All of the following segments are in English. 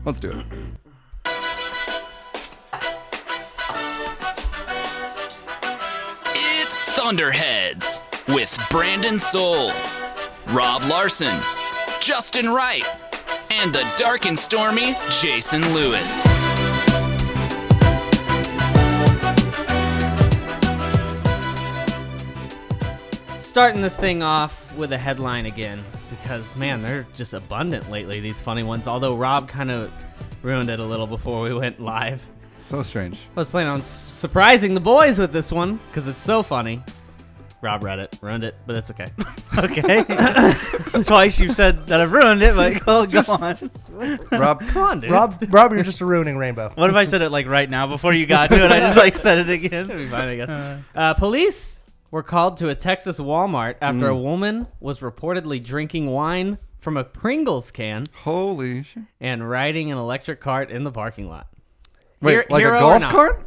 Let's do it. It's Thunderheads with Brandon Soul, Rob Larson, Justin Wright, and the dark and stormy Jason Lewis. Starting this thing off with a headline again because, man, they're just abundant lately, these funny ones. Although Rob kind of ruined it a little before we went live. So strange. I was planning on surprising the boys with this one because it's so funny. Rob read it, ruined it, but it's okay. Okay. It's twice you've said that I've ruined it, but go on. Rob, Come on, dude. Rob, you're just ruining Rainbow. What if I said it like right now before you got to it? I just like said it again. It'll be fine, I guess. Police were called to a Texas Walmart after a woman was reportedly drinking wine from a Pringles can holy shit. and riding an electric cart in the parking lot. Wait, like a hero or golf not? cart?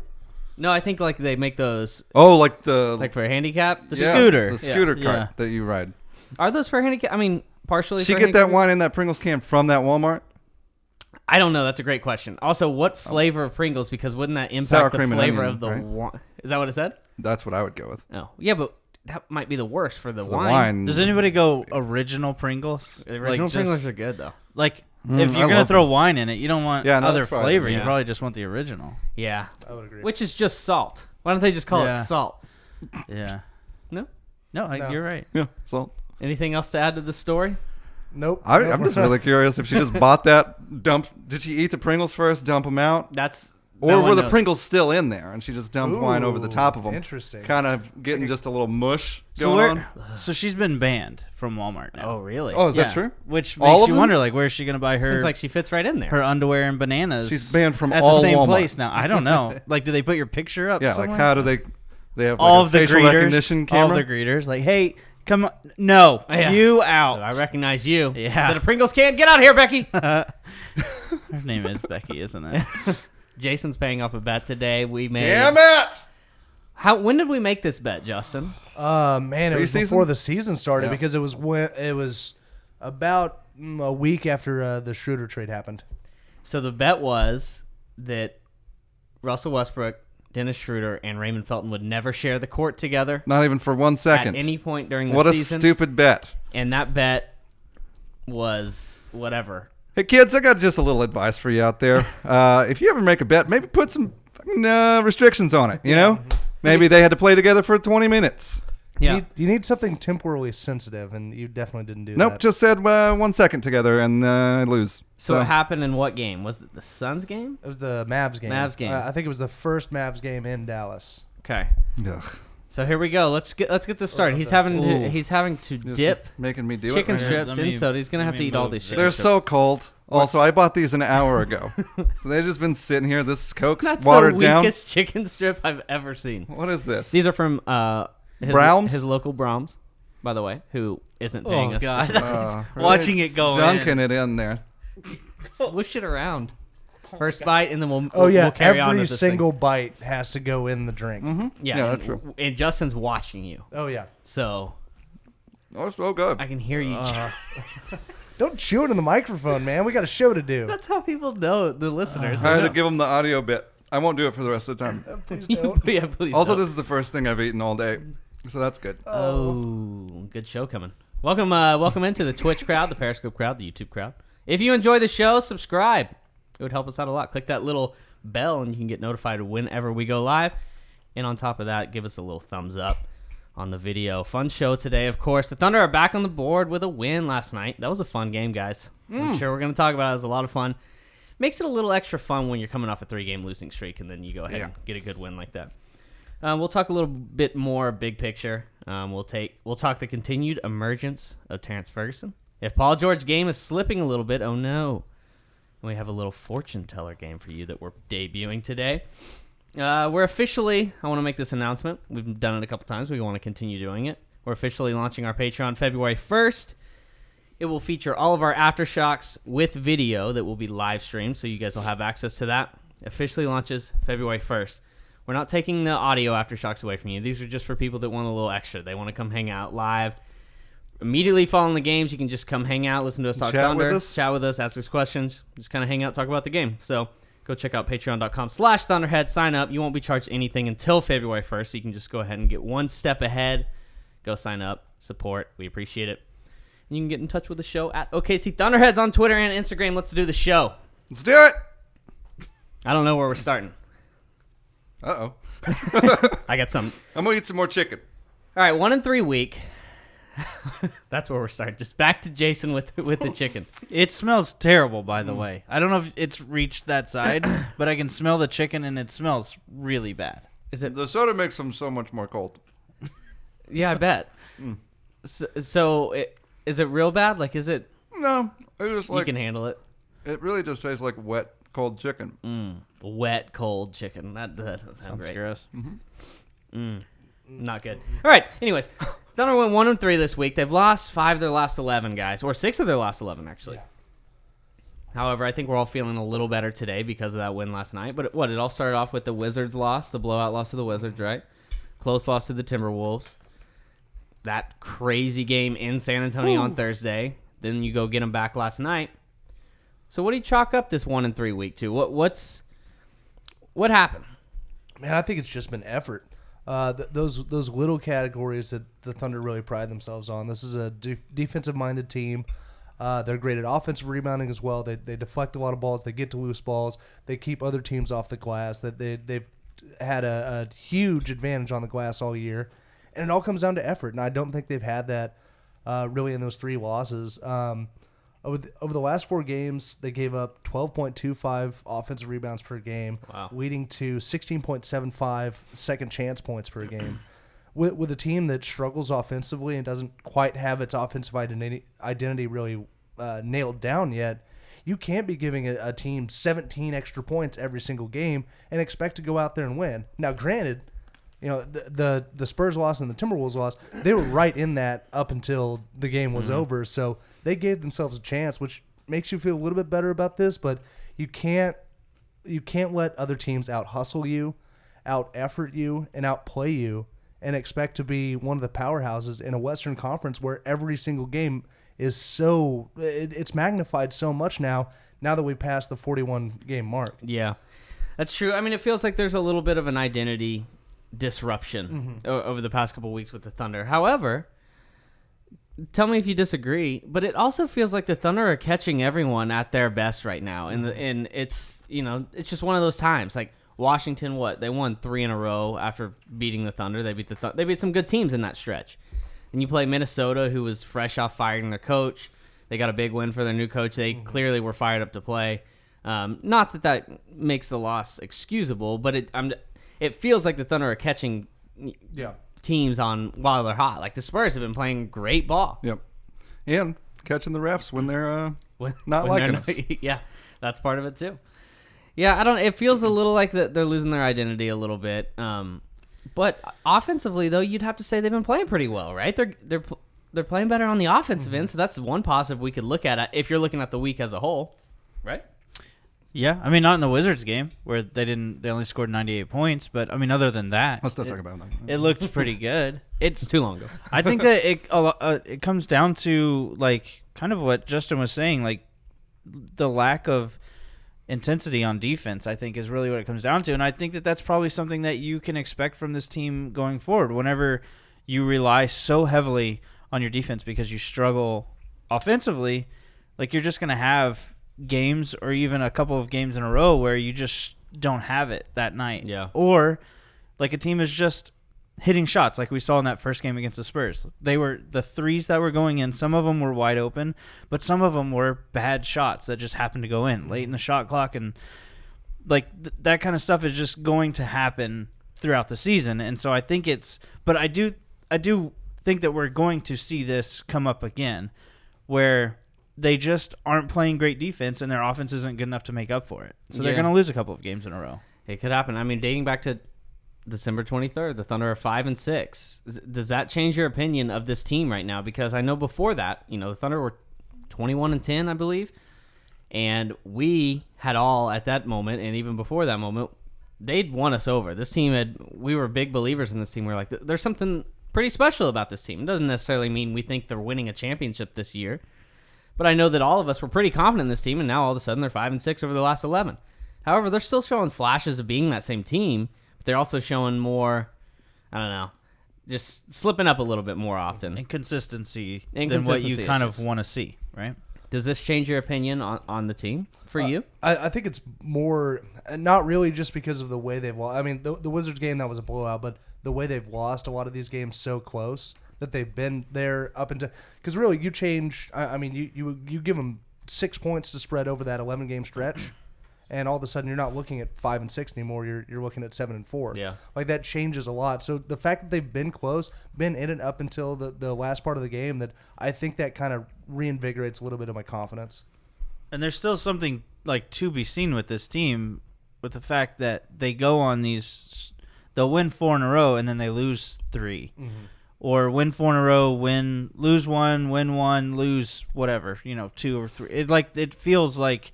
No, I think like they make those Oh, like the like for a handicap. The scooter. the scooter Yeah. cart Yeah. that you ride. Are those for handicap? I mean, partially. She for get that handicap? wine in that Pringles can from that Walmart? I don't know. That's a great question. Also, what flavor of Pringles? Because wouldn't that Sour impact the cream and flavor onion, of the right? wine? Is that what it said? That's what I would go with. Oh, yeah, but that might be the worst for the The wine. wine. Does anybody go original Pringles? The original Like, Pringles just, are good though. like Mm, if I you're gonna love throw them. wine in it, you don't want Yeah, no, other that's fine. flavor. Yeah. You probably just want the original. Yeah, I would agree. which is just salt. Why don't they just call Yeah. it salt? Yeah. No. No, No. you're right. Yeah, salt. Anything else to add to the story? Nope. I'm just really curious if she just bought that, did she eat the Pringles first, dump them out? That's Or no were one the knows. Pringles still in there and she just dumped wine over the top of them? Interesting. Kind of getting just a little mush So going on. so she's been banned from Walmart now. Oh, really? Oh, is Yeah, that true? Which All makes of you them? wonder, like, where's she gonna buy her Seems like she fits right in there. her underwear and bananas? She's banned from at all the same Walmart. place now. I don't know. Like, do they put your picture up? Yeah, somewhere? like how do they have like all a of the facial greeters, recognition camera? all of the greeters, like, hey, come on, no, Yeah. you out. I recognize you. Yeah. Is it a Pringles can? Get out of here, Becky. Her name is Becky, isn't it? Jason's paying off a bet today. We made. Damn it! When did we make this bet, Justin? Man, it was Preseason? before the season started Yeah. because it was about a week after the Schroder trade happened. So the bet was that Russell Westbrook, Dennis Schroder, and Raymond Felton would never share the court together Not even for 1 second. at any point during the What a season. stupid bet. And that bet was whatever. Hey kids, I got just a little advice for you out there. If you ever make a bet, maybe put some fucking, restrictions on it. You know, maybe they had to play together for 20 minutes. Yeah. You need something temporally sensitive, and you definitely didn't do Nope, that. just said 1 second together and lose. So it happened in what game? Was it the Suns game? It was the Mavs game. Mavs game. I think it was the first Mavs game in Dallas. Okay. Ugh, So here we go. Let's get this started. He's that's having to just dip making me do chicken it. Right strips Let me- in soda. He's gonna have let to me eat all move these this. chicken They're strips. so cold. Also, I bought these an hour ago, so they've just been sitting here. This Coke's That's watered the down. weakest chicken strip I've ever seen. What is this? These are from Brahms? his local Brahms, by the way, who isn't paying Oh us. God, For watching it go dunking in. it in there. swoosh it around. First bite, and then we'll Oh yeah, we'll carry on every with this single bite has to go in the drink. thing. Yeah, and, that's true. And Justin's watching you, Oh yeah. so Oh, it's so good. I can hear you. Don't chew it in the microphone, man. We got a show to do. That's how people know, the listeners. I had They to know. give them the audio bit. I won't do it for the rest of the time. Please don't. Yeah, please. Also, don't. this is the first thing I've eaten all day, so that's good. Oh, good show coming. Welcome into the Twitch crowd, the Periscope crowd, the YouTube crowd. If you enjoy the show, subscribe. It would help us out a lot. Click that little bell, and you can get notified whenever we go live. And on top of that, give us a little thumbs up on the video. Fun show today, of course. The Thunder are back on the board with a win last night. That was a fun game, guys. I'm sure we're going to talk about it. It was a lot of fun. Makes it a little extra fun when you're coming off a 3-game losing streak, and then you go ahead and get a good win like that. We'll talk a little bit more big picture. We'll talk the continued emergence of Terrance Ferguson. If Paul George's game is slipping a little bit, oh no. We have a little fortune teller game for you that we're debuting today. We're officially, I want to make this announcement. We've done it a couple times. We want to continue doing it. We're officially launching our Patreon February 1st. It will feature all of our Aftershocks with video that will be live streamed, so you guys will have access to that. Officially launches February 1st. We're not taking the audio Aftershocks away from you. These are just for people that want a little extra. They want to come hang out live, immediately following the games, you can just come hang out, listen to us talk Chat Thunder, with us. chat with us, ask us questions, just kind of hang out, talk about the game. So go check out patreon.com/Thunderhead. Sign up. You won't be charged anything until February 1st, so you can just go ahead and get one step ahead. Go sign up, support. We appreciate it. And you can get in touch with the show at OKC Thunderheads on Twitter and Instagram. Let's do the show. Let's do it. I don't know where we're starting. Uh-oh. I got some. I'm going to eat some more chicken. All right, 1-3 week. That's where we're starting. Just back to Jayson with the chicken. It smells terrible, by the way. I don't know if it's reached that side, but I can smell the chicken, and it smells really bad. Is it? The soda makes them so much more cold. Yeah, I bet. So is it real bad? Like, is it? No, it just You like can handle it. it really just tastes like wet, cold chicken. Wet, cold chicken. That doesn't sound Sounds great. gross. Not good. All right. Anyways, Thunder went 1-3 this week. They've lost 5 of their last 11, guys, or 6 of their last 11, actually. Yeah. However, I think we're all feeling a little better today because of that win last night. But it all started off with the Wizards loss, the blowout loss to the Wizards, right? Close loss to the Timberwolves. That crazy game in San Antonio on Thursday. Then you go get them back last night. So what do you chalk up this 1-3 week to? What happened? Man, I think it's just been effort. Those little categories that the Thunder really pride themselves on. This is a defensive-minded team. They're great at offensive rebounding as well. They deflect a lot of balls. They get to loose balls. They keep other teams off the glass. They've had a huge advantage on the glass all year. And it all comes down to effort. And I don't think they've had that really in those 3 losses. Over the last 4 games, they gave up 12.25 offensive rebounds per game, leading to 16.75 second chance points per game. With a team that struggles offensively and doesn't quite have its offensive identity really nailed down yet, you can't be giving a team 17 extra points every single game and expect to go out there and win. Now, granted, you know, the Spurs loss and the Timberwolves loss, they were right in that up until the game was over. So they gave themselves a chance, which makes you feel a little bit better about this. But you can't let other teams out hustle you, out effort you, and outplay you, and expect to be one of the powerhouses in a Western Conference where every single game is it's magnified so much now that we've passed the 41 game mark. Yeah, that's true. I mean, it feels like there's a little bit of an identity disruption over the past couple of weeks with the Thunder. However, tell me if you disagree, but it also feels like the Thunder are catching everyone at their best right now, and it's it's just one of those times. Like Washington, they won 3 in a row after beating the Thunder. They beat some good teams in that stretch. And you play Minnesota, who was fresh off firing their coach. They got a big win for their new coach. They clearly were fired up to play. Not that makes the loss excusable, but it feels like the Thunder are catching teams on while they're hot. Like the Spurs have been playing great ball. Yep. And catching the refs when they're not when liking they're us. Yeah, that's part of it too. Yeah, it feels a little like they're losing their identity a little bit. But offensively, though, you'd have to say they've been playing pretty well, right? They're playing better on the offensive end, so that's one positive we could look at if you're looking at the week as a whole, right? Yeah, I mean, not in the Wizards game where they only scored 98 points, but I mean, other than that, Let's not talk about that. it looked pretty good. It's too long ago. I think that it comes down to like kind of what Justin was saying, like the lack of intensity on defense, I think, is really what it comes down to. And I think that that's probably something that you can expect from this team going forward. Whenever you rely so heavily on your defense because you struggle offensively, like you're just going to have games or even a couple of games in a row where you just don't have it that night. Yeah. Or like a team is just hitting shots like we saw in that first game against the Spurs. They were the threes that were going in. Some of them were wide open, but some of them were bad shots that just happened to go in late in the shot clock. And like that kind of stuff is just going to happen throughout the season. And so I think but I do think that we're going to see this come up again where they just aren't playing great defense and their offense isn't good enough to make up for it. So they're going to lose a couple of games in a row. It could happen. I mean, dating back to December 23rd, the Thunder are 5-6. Does that change your opinion of this team right now? Because I know before that, the Thunder were 21-10, I believe, and we had all at that moment, and even before that moment, they'd won us over. This team we were big believers in this team. We were like, there's something pretty special about this team. It doesn't necessarily mean we think they're winning a championship this year, but I know that all of us were pretty confident in this team, and now all of a sudden they're 5-6 over the last 11. However, they're still showing flashes of being that same team, but they're also showing more, I don't know, just slipping up a little bit more often. Inconsistency than what you kind of want to see, right? Does this change your opinion on the team for you? I think it's more, not really just because of the way they've lost. I mean, the Wizards game, that was a blowout, but the way they've lost a lot of these games so close that they've been there up into, because really you change, I mean, you give them 6 points to spread over that 11-game stretch, and all of a sudden you're not looking at 5-6 anymore. You're looking at 7-4. Yeah, like that changes a lot. So the fact that they've been close, been in it up until the last part of the game, that I think that kind of reinvigorates a little bit of my confidence. And there's still something like to be seen with this team, with the fact that they go on these, they'll win 4 in a row and then they lose 3, or win 4 in a row, lose 1, win 1, lose whatever, 2 or 3. It feels like.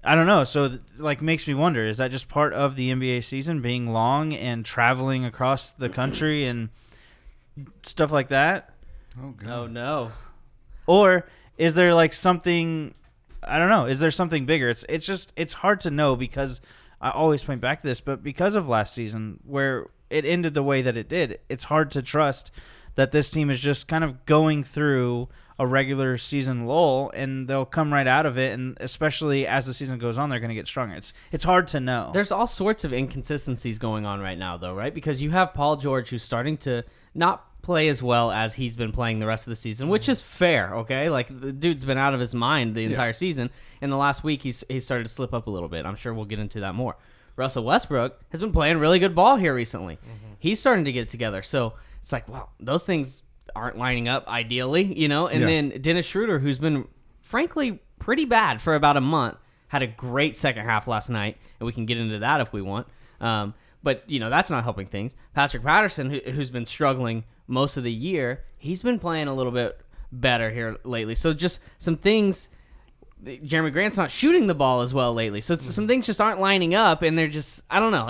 I don't know. So, makes me wonder, is that just part of the NBA season being long and traveling across the country and stuff like that? Oh, God. Oh, no. Or is there, something, I don't know, is there something bigger? It's hard to know, because I always point back to this, but because of last season where it ended the way that it did, it's hard to trust that this team is just kind of going through a regular season lull, and they'll come right out of it, and especially as the season goes on, they're going to get stronger. It's hard to know. There's all sorts of inconsistencies going on right now, though, right? Because you have Paul George, who's starting to not play as well as he's been playing the rest of the season, which is fair, okay? Like, the dude's been out of his mind the entire season. In the last week, he's started to slip up a little bit. I'm sure we'll get into that more. Russell Westbrook has been playing really good ball here recently. He's starting to get it together. So it's like, wow, those things aren't lining up ideally, And then Dennis Schroder, who's been frankly pretty bad for about a month, had a great second half last night, and we can get into that if we want. But that's not helping things. Patrick Patterson, who's been struggling most of the year, he's been playing a little bit better here lately. So just some things. Jeremy Grant's not shooting the ball as well lately, so some things just aren't lining up, and they're just, I don't know.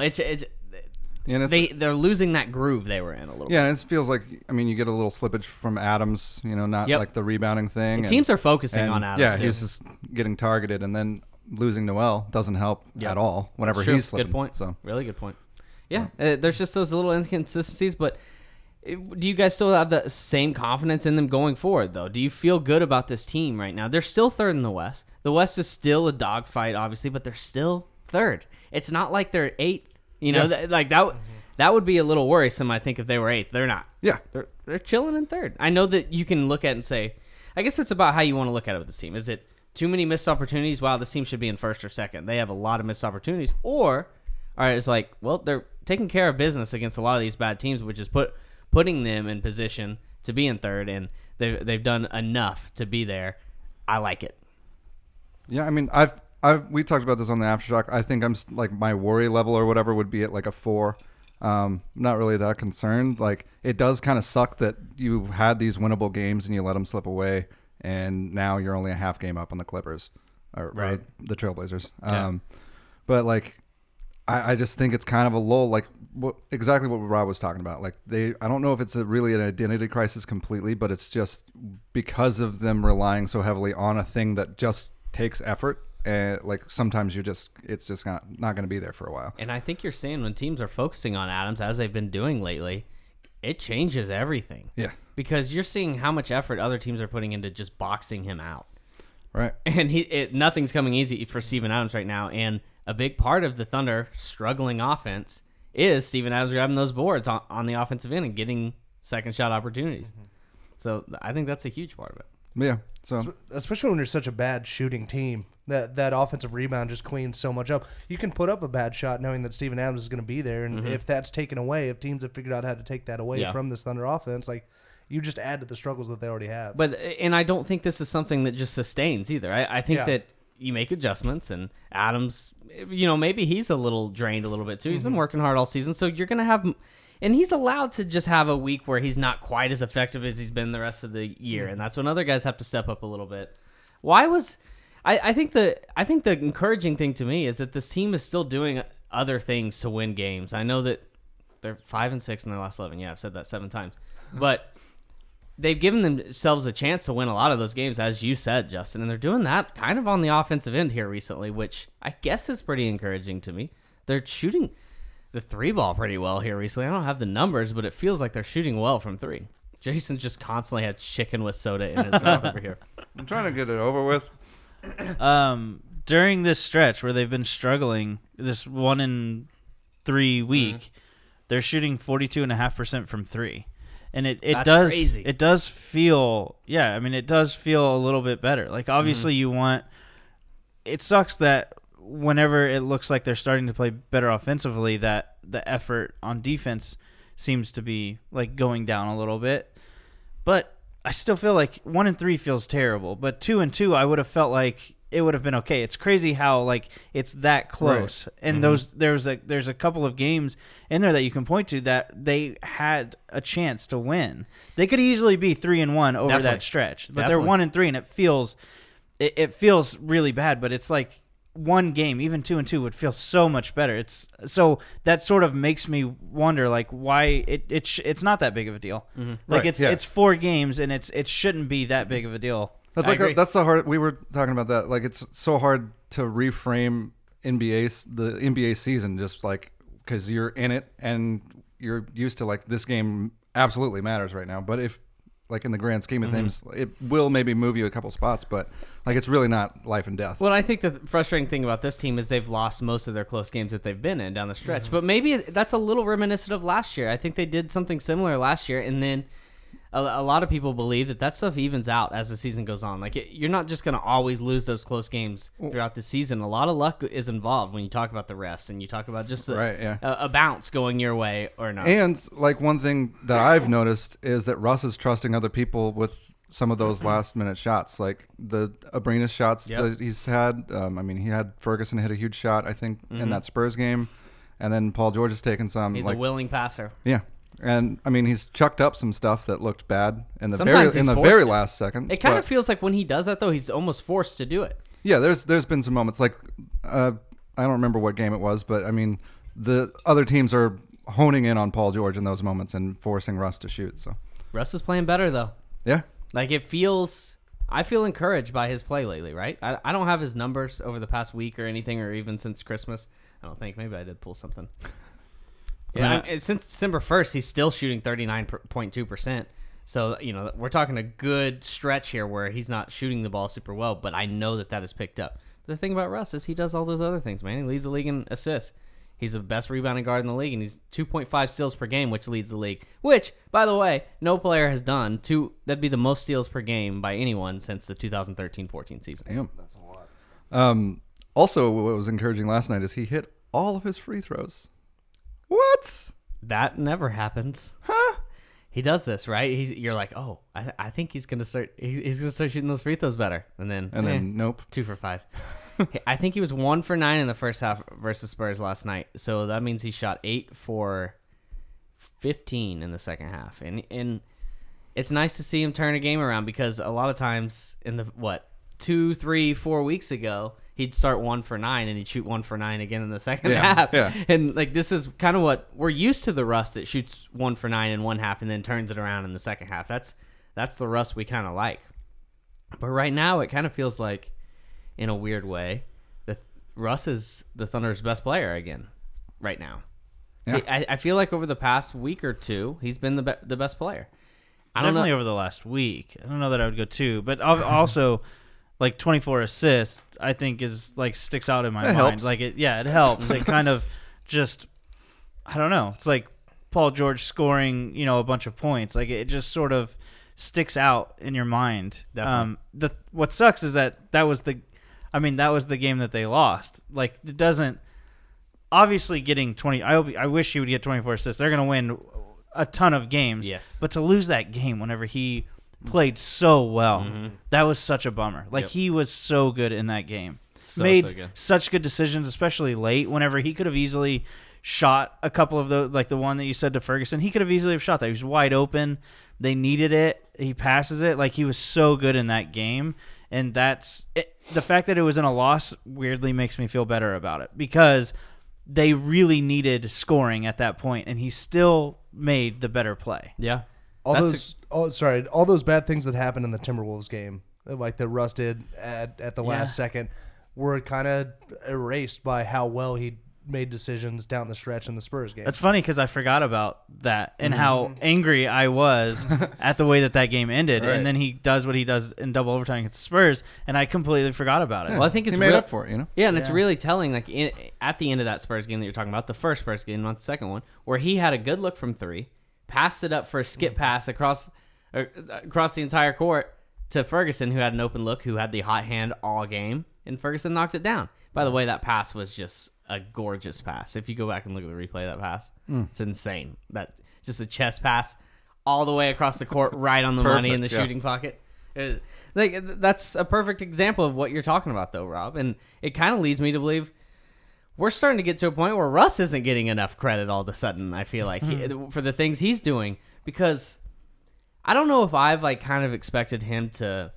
They're losing that groove they were in a little bit. Yeah, and it feels like, you get a little slippage from Adams, not like the rebounding thing. Teams are focusing on Adams. Yeah, too. he's just getting targeted, and then losing Noel doesn't help at all whenever he's slipping. Good point. So really good point. Yeah, there's just those little inconsistencies, but do you guys still have the same confidence in them going forward, though? Do you feel good about this team right now? They're still third in the West. The West is still a dogfight, obviously, but they're still third. It's not like they're eighth. That would be a little worrisome, I think, if they were eighth. They're not. Yeah. They're chilling in third. I know that you can look at it and say, I guess it's about how you want to look at it with this team. Is it too many missed opportunities? Wow, this team should be in first or second. They have a lot of missed opportunities. Or, all right, it's like, well, they're taking care of business against a lot of these bad teams, which is putting them in position to be in third, and they've done enough to be there. I like it. Yeah, we talked about this on the Aftershock. I think I'm my worry level or whatever would be at like a 4. Not really that concerned. Like, it does kind of suck that you had these winnable games and you let them slip away, and now you're only a half game up on the Clippers or the Trailblazers. But I just think it's kind of a lull, exactly what Rob was talking about. I don't know if it's really an identity crisis completely, but it's just because of them relying so heavily on a thing that just takes effort. Sometimes it's just not going to be there for a while. And I think you're saying when teams are focusing on Adams, as they've been doing lately, it changes everything. Yeah. Because you're seeing how much effort other teams are putting into just boxing him out. Right. And nothing's coming easy for Steven Adams right now. And a big part of the Thunder struggling offense is Steven Adams grabbing those boards on the offensive end and getting second shot opportunities. So I think that's a huge part of it. Yeah. So especially when you're such a bad shooting team, that offensive rebound just cleans so much up. You can put up a bad shot knowing that Steven Adams is going to be there, and if that's taken away, if teams have figured out how to take that away from this Thunder offense, you just add to the struggles that they already have. And I don't think this is something that just sustains either. I think that you make adjustments, and Adams, maybe he's a little drained a little bit too. He's been working hard all season, so you're going to have, and he's allowed to just have a week where he's not quite as effective as he's been the rest of the year, and that's when other guys have to step up a little bit. I think the encouraging thing to me is that this team is still doing other things to win games. I know that they're 5-6 in their last 11. Yeah, I've said that 7 times. But they've given themselves a chance to win a lot of those games, as you said, Justin, and they're doing that kind of on the offensive end here recently, which I guess is pretty encouraging to me. They're shooting the three ball pretty well here recently. I don't have the numbers, but it feels like they're shooting well from three. Jason just constantly had chicken with soda in his mouth over here. I'm trying to get it over with. During this stretch where they've been struggling, this 1 in 3 week, they're shooting 42.5% from three. And it does crazy. It does feel it does feel a little bit better. Like obviously it sucks that whenever it looks like they're starting to play better offensively, that the effort on defense seems to be like going down a little bit. But I still feel like 1 in 3 feels terrible. But 2 and 2, I would have felt like it would have been okay. It's crazy how like it's that close. Right. And there's a couple of games in there that you can point to that they had a chance to win. They could easily be 3 and 1 over that stretch. But they're 1 and 3, and it feels really bad, but it's like one game, even 2 and 2 would feel so much better. It's so that sort of makes me wonder like why it's not that big of a deal. Mm-hmm. Like it's 4 games and it shouldn't be that big of a deal. That's the hard. We were talking about that. Like it's so hard to reframe the NBA season just like because you're in it and you're used to like this game absolutely matters right now. But if like in the grand scheme of things, it will maybe move you a couple spots, but like it's really not life and death. Well, I think the frustrating thing about this team is they've lost most of their close games that they've been in down the stretch. But maybe that's a little reminiscent of last year. I think they did something similar last year, and then a lot of people believe that stuff evens out as the season goes on. Like you're not just going to always lose those close games throughout the season. A lot of luck is involved when you talk about the refs and you talk about just a bounce going your way or not. And like one thing that I've noticed is that Russ is trusting other people with some of those last minute shots, like the Abrinas shots that he's had. He had Ferguson hit a huge shot, I think, in that Spurs game, and then Paul George has taken some. He's a willing passer. Yeah. And I mean, he's chucked up some stuff that looked bad in the very last seconds. It kind of feels like when he does that, though, he's almost forced to do it. Yeah, there's been some moments like I don't remember what game it was, but I mean, the other teams are honing in on Paul George in those moments and forcing Russ to shoot. So Russ is playing better though. Yeah, like I feel encouraged by his play lately. Right, I don't have his numbers over the past week or anything, or even since Christmas. I don't think. Maybe I did pull something. Yeah, since December 1st, he's still shooting 39.2%. So, we're talking a good stretch here where he's not shooting the ball super well, but I know that has picked up. But the thing about Russ is he does all those other things, man. He leads the league in assists. He's the best rebounding guard in the league, and he's 2.5 steals per game, which leads the league. Which, by the way, no player has done. That'd be the most steals per game by anyone since the 2013-14 season. Damn. That's a lot. Also, what was encouraging last night is he hit all of his free throws. What? That never happens. Huh? He does this, right? You're like, oh, I think he's gonna start. He's gonna start shooting those free throws better, and then nope. 2 for 5. I think he was 1 for 9 in the first half versus Spurs last night. So that means he shot 8 for 15 in the second half, and it's nice to see him turn a game around because a lot of times in the 2, 3, 4 weeks ago, he'd start 1 for 9 and he'd shoot 1 for 9 again in the second half. Yeah. And like this is kind of what we're used to, the Russ that shoots 1 for 9 in one half and then turns it around in the second half. That's the Russ we kind of like. But right now it kind of feels like, in a weird way, that Russ is the Thunder's best player again right now. Yeah. I feel like over the past week or two, he's been the best player. Definitely over the last week. I don't know that I would go 2, but also like 24 assists, I think is like sticks out in my mind. Helps. Like it helps. It kind of just, I don't know. It's like Paul George scoring, a bunch of points. Like it just sort of sticks out in your mind. Definitely. What sucks is that was the game that they lost. Like it doesn't. Obviously, getting 20. I wish he would get 24 assists. They're gonna win a ton of games. Yes. But to lose that game whenever he played so well. Mm-hmm. That was such a bummer. Like he was so good in that game. Made such good decisions, especially late. Whenever he could have easily shot a couple of those, like the one that you said to Ferguson, he could have easily have shot that. He was wide open. They needed it. He passes it. Like he was so good in that game. And that's it. The fact that it was in a loss weirdly makes me feel better about it because they really needed scoring at that point, and he still made the better play. Yeah. all those bad things that happened in the Timberwolves game, like that Russ did at the last second, were kind of erased by how well he made decisions down the stretch in the Spurs game. That's funny because I forgot about that and how angry I was at the way that game ended. Right. And then he does what he does in double overtime against the Spurs, and I completely forgot about it. Well, I think it's he made up for it, you know? Yeah, and it's really telling. Like at the end of that Spurs game that you're talking about, the first Spurs game, not the second one, where he had a good look from three, passed it up for a skip pass across the entire court to Ferguson, who had an open look, who had the hot hand all game, and Ferguson knocked it down. By the way, that pass was just a gorgeous pass. If you go back and look at the replay of that pass, it's insane. That just a chest pass all the way across the court, right on the money in the shooting pocket. That's a perfect example of what you're talking about, though, Rob. And it kind of leads me to believe we're starting to get to a point where Russ isn't getting enough credit all of a sudden, I feel like, for the things he's doing. Because I don't know if I've kind of expected him to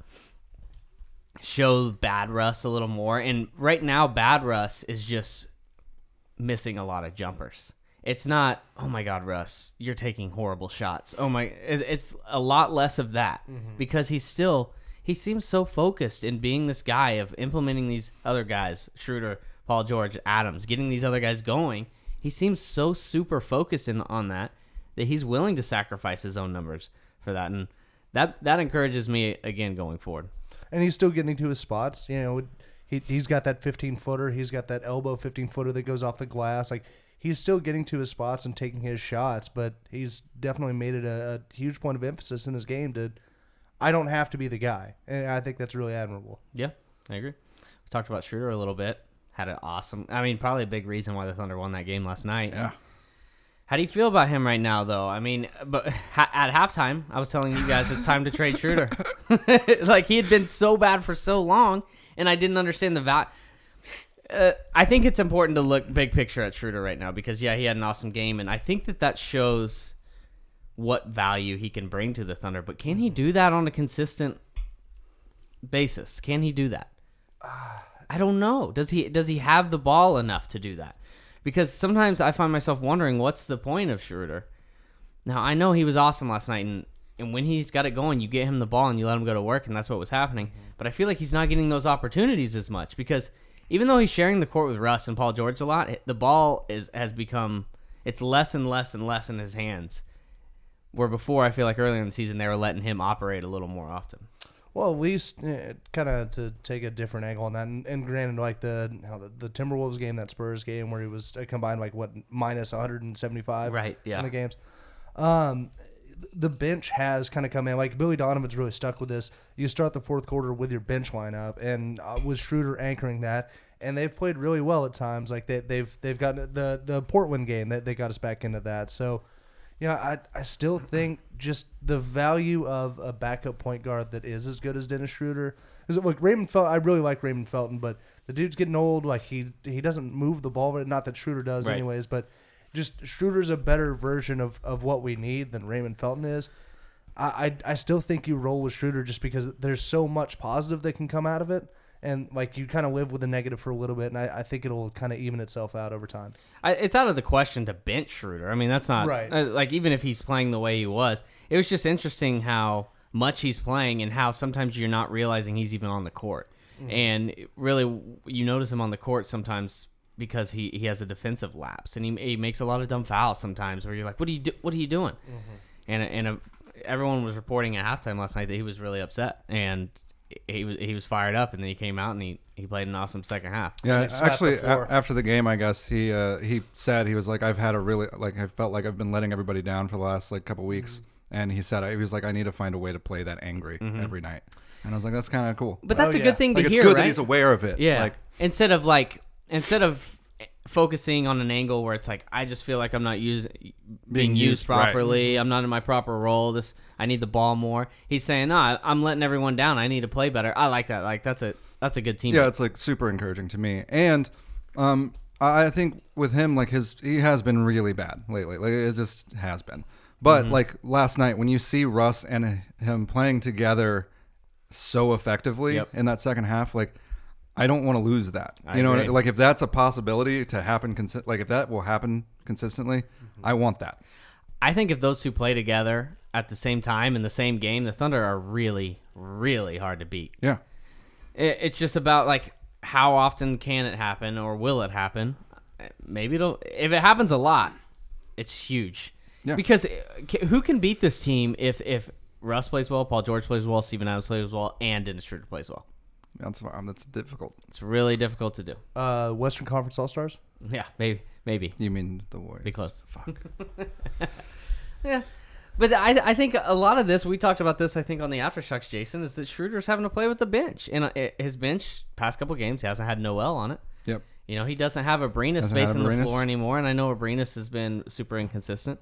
show bad Russ a little more. And right now, bad Russ is just missing a lot of jumpers. It's not, oh my God, Russ, you're taking horrible shots. It's a lot less of that because he seems so focused in being this guy of implementing these other guys, Schroder, Paul George, Adams, getting these other guys going. He seems so super focused on that he's willing to sacrifice his own numbers for that. And that encourages me again going forward. And he's still getting to his spots. You know, he's got that 15-footer. He's got that elbow 15-footer that goes off the glass. Like, he's still getting to his spots and taking his shots, but he's definitely made it a huge point of emphasis in his game to, I don't have to be the guy. And I think that's really admirable. Yeah, I agree. We talked about Schroder a little bit. Had an awesome, probably a big reason why the Thunder won that game last night. Yeah. How do you feel about him right now, though? But at halftime, I was telling you guys it's time to trade Schroder. Like, he had been so bad for so long, and I didn't understand the value. I think it's important to look big picture at Schroder right now because, yeah, he had an awesome game, and I think that shows what value he can bring to the Thunder. But can he do that on a consistent basis? Can he do that? I don't know. Does he have the ball enough to do that? Because sometimes I find myself wondering, what's the point of Schroder? Now, I know he was awesome last night, and when he's got it going, you get him the ball and you let him go to work, and that's what was happening. But I feel like he's not getting those opportunities as much because even though he's sharing the court with Russ and Paul George a lot, the ball has become, it's less and less and less in his hands. Where before, I feel like earlier in the season, they were letting him operate a little more often. Well, at least kind of to take a different angle on that, and granted, like the Timberwolves game, that Spurs game where he was combined minus 175 right, yeah. in the games. The bench has kind of come in. Like, Billy Donovan's really stuck with this. You start the fourth quarter with your bench lineup, and with Schroder anchoring that, and they've played really well at times. Like they've gotten the Portland game that they got us back into that. So. Yeah, I still think just the value of a backup point guard that is as good as Dennis Schroder is like Raymond Felton. I really like Raymond Felton, but the dude's getting old. Like he doesn't move the ball, not that Schroder does, right. anyways. But just Schroeder's a better version of what we need than Raymond Felton is. I still think you roll with Schroder just because there's so much positive that can come out of it. And, like, you kind of live with the negative for a little bit, and I think it'll kind of even itself out over time. It's out of the question to bench Schroder. That's not right. Like, even if he's playing the way he was, it was just interesting how much he's playing and how sometimes you're not realizing he's even on the court. Mm-hmm. And really, you notice him on the court sometimes because he has a defensive lapse, and he makes a lot of dumb fouls sometimes where you're like, what are you doing? Mm-hmm. And everyone was reporting at halftime last night that he was really upset, and he was fired up, and then he came out and he played an awesome second half. Yeah, actually, after the game, I guess he said he was like, I felt like I've been letting everybody down for the last couple weeks, and he said he was like, I need to find a way to play that angry every night, and I was like, that's kind of cool. But that's a good thing to hear, it's good right? that he's aware of it. Yeah. Instead of focusing on an angle where it's like, I just feel like I'm not being used properly. Right. I'm not in my proper role. I need the ball more. He's saying, no, I'm letting everyone down. I need to play better. I like that. Like, that's a good team. Yeah, it's super encouraging to me. And I think with him, he has been really bad lately. Like, it just has been. But last night, when you see Russ and him playing together so effectively in that second half, I don't want to lose that. Agree. If that's a possibility to happen, if that will happen consistently, I want that. I think if those two play together at the same time in the same game, the Thunder are really, really hard to beat. Yeah. It's just about like how often can it happen or will it happen? Maybe if it happens a lot, it's huge. Yeah. Because who can beat this team if Russ plays well, Paul George plays well, Steven Adams plays well, and Dennis Schroder plays well? That's difficult. It's really difficult to do. Western Conference All-Stars? Yeah, maybe. You mean the Warriors? Be close. Fuck. Yeah. But I think a lot of this, we talked about this, I think, on the Aftershocks, Jayson, is that Schroeder's having to play with the bench. And his bench, past couple games, he hasn't had Noel on it. Yep. You know, he doesn't have Abrinas spacing the floor anymore, and I know Abrinas has been super inconsistent.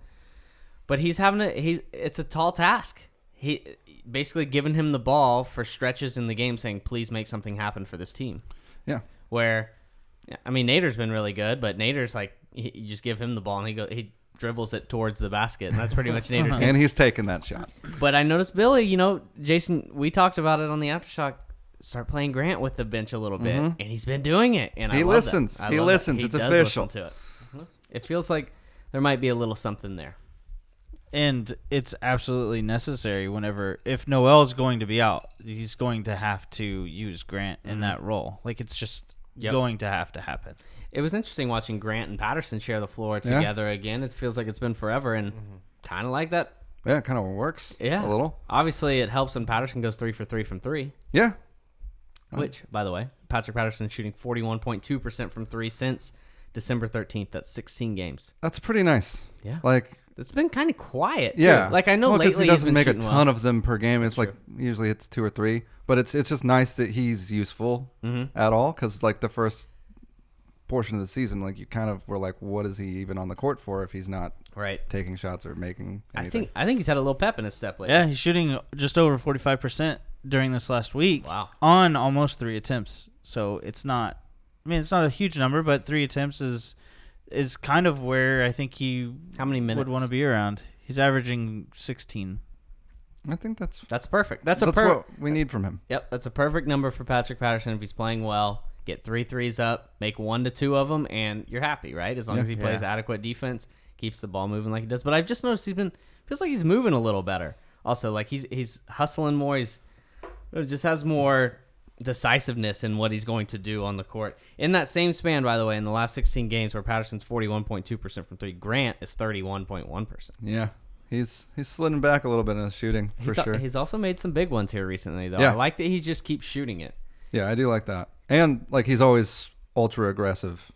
But it's a tall task. He basically giving him the ball for stretches in the game saying, please make something happen for this team. Yeah. Where, I mean, Nader's been really good, but Nader's like, you just give him the ball, and he dribbles it towards the basket, and that's pretty much Nader's game. And he's taking that shot. But I noticed Billy, Jayson, we talked about it on the Aftershock, start playing Grant with the bench a little bit, and he's been doing it. And He I love listens. that. He listens. It's does official. listen to it. It feels like there might be a little something there. And it's absolutely necessary if Noel's going to be out, he's going to have to use Grant in that role. Like, it's just going to happen. It was interesting watching Grant and Patterson share the floor together again. It feels like it's been forever, and kind of like that. Yeah, it kind of works. Yeah. A little. Obviously, it helps when Patterson goes 3 for 3 from 3. Yeah. Which, by the way, Patrick Patterson shooting 41.2% from 3 since December 13th. That's 16 games. That's pretty nice. Yeah. Like, it's been kind of quiet. Too. yeah. Like, I know well, 'cause lately he doesn't he's been make a shooting ton well. of them per game. It's like usually it's 2 or 3, but it's just nice that he's useful at all, because like the first portion of the season, like you kind of were like, what is he even on the court for if he's not taking shots or making anything? I think he's had a little pep in his step lately. Yeah, he's shooting just over 45% during this last week. Wow. On almost 3 attempts. So it's not a huge number, but 3 attempts is kind of where I think he How many minutes would want to be around. He's averaging 16. I think that's perfect. That's what we need from him. Yep, that's a perfect number for Patrick Patterson if he's playing well. Get 3 threes up, make 1 to 2 of them, and you're happy, right? As long as he plays adequate defense, keeps the ball moving like he does. But I've just noticed feels like he's moving a little better. Also, like he's hustling more. He just has more decisiveness in what he's going to do on the court. In that same span, by the way, in the last 16 games where Patterson's 41.2% from 3, Grant is 31.1%. Yeah. He's sliding back a little bit in his shooting, for sure. He's also made some big ones here recently, though. Yeah. I like that he just keeps shooting it. Yeah, I do like that. And like he's always ultra aggressive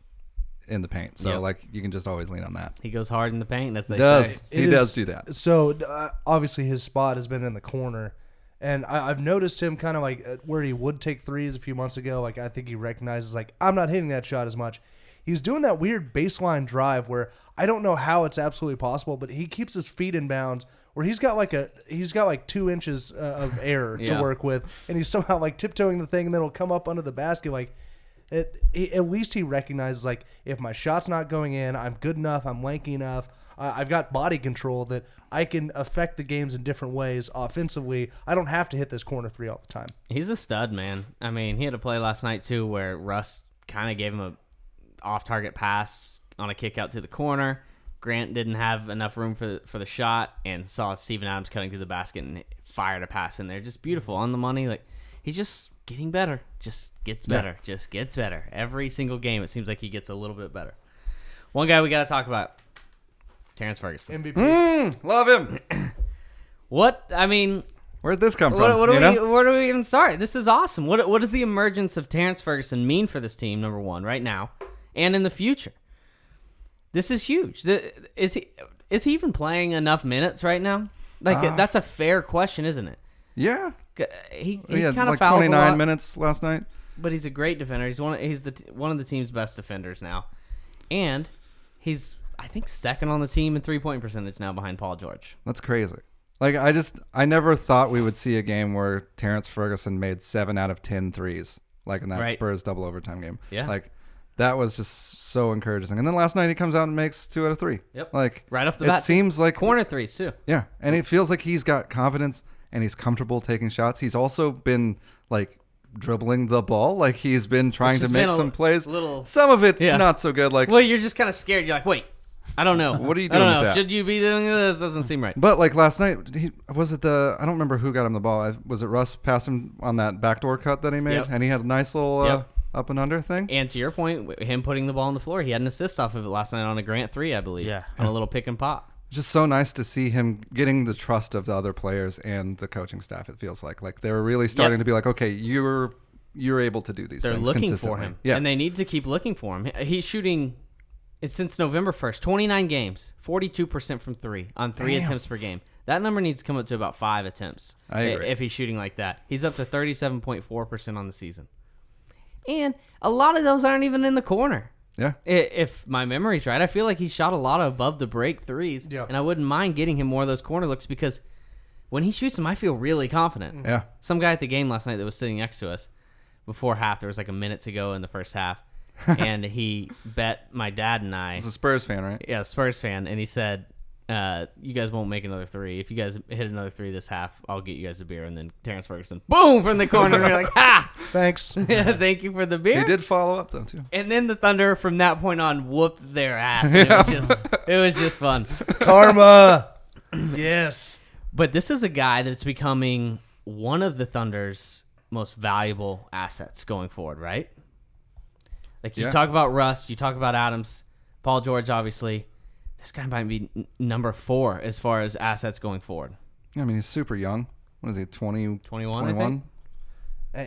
in the paint, so like you can just always lean on that. He goes hard in the paint, as they Does say. he does do that? So obviously his spot has been in the corner, and I've noticed him kind of like where he would take threes a few months ago. Like I think he recognizes like I'm not hitting that shot as much. He's doing that weird baseline drive where I don't know how it's absolutely possible, but he keeps his feet in bounds. Where he's got like 2 inches of air to work with, and he's somehow like tiptoeing the thing, and then it'll come up under the basket. Like, at least he recognizes like if my shot's not going in, I'm good enough, I'm lanky enough, I've got body control that I can affect the games in different ways offensively. I don't have to hit this corner 3 all the time. He's a stud, man. I mean, he had a play last night too where Russ kind of gave him a off-target pass on a kick out to the corner. Grant didn't have enough room for the shot and saw Steven Adams cutting through the basket and fired a pass in there. Just beautiful, on the money. Like, he's just getting better. Just gets better. Just gets better. Every single game, it seems like he gets a little bit better. One guy we got to talk about, Terrance Ferguson. MVP. Love him. Where'd this come from? Where do we even start? This is awesome. What does the emergence of Terrance Ferguson mean for this team, number one, right now, and in the future? This is huge. Is he even playing enough minutes right now? Like that's a fair question, isn't it? Yeah. He had kind of like fouls 29 a lot, minutes last night. but he's a great defender. He's one of the team's best defenders now, and he's I think second on the team in 3-point percentage now behind Paul George. That's crazy. Like I never thought we would see a game where Terrance Ferguson made 7 out of 10 threes, like in that Spurs double overtime game. Yeah. Like that was just so encouraging. And then last night he comes out and makes 2 out of 3. Yep. Like right off the bat. It seems like corner threes too. Yeah, and it feels like he's got confidence and he's comfortable taking shots. He's also been like dribbling the ball, like he's been trying to make some plays. Some of it's not so good. Like, well, you're just kind of scared. You're like, wait, I don't know. What are you I don't doing know. with that? Should you be doing this? Doesn't seem right. But like last night, I don't remember who got him the ball. Was it Russ passed him on that backdoor cut that he made? Yep. And he had a nice little Yep. up and under thing. And to your point, him putting the ball on the floor, he had an assist off of it last night on a Grant 3, I believe. Yeah. On a little pick and pop. Just so nice to see him getting the trust of the other players and the coaching staff. It feels like they're really starting to be like, okay, you're able to do these They're things looking for consistently. him. Yeah. And they need to keep looking for him. He's shooting since November 1st, 29 games, 42% from 3 on 3 attempts per game. That number needs to come up to about 5 attempts. I agree. If he's shooting like that. He's up to 37.4% on the season. And a lot of those aren't even in the corner. Yeah. If my memory's right, I feel like he shot a lot of above the break threes. Yeah. And I wouldn't mind getting him more of those corner looks because when he shoots them, I feel really confident. Yeah. Some guy at the game last night that was sitting next to us before half, there was like a minute to go in the first half, and he bet my dad and I. He's a Spurs fan, right? Yeah, Spurs fan, and he said, you guys won't make another 3. If you guys hit another 3 this half, I'll get you guys a beer. And then Terrance Ferguson, boom, from the corner. And we're like, ha! Thanks. Thank you for the beer. He did follow up though too. And then the Thunder, from that point on, whooped their ass. And it was just fun. Karma. Yes. But this is a guy that's becoming one of the Thunder's most valuable assets going forward, right? Like you talk about Russ, you talk about Adams, Paul George, obviously. This guy might be number 4 as far as assets going forward. I mean, he's super young. What is he, 20, 21, I think?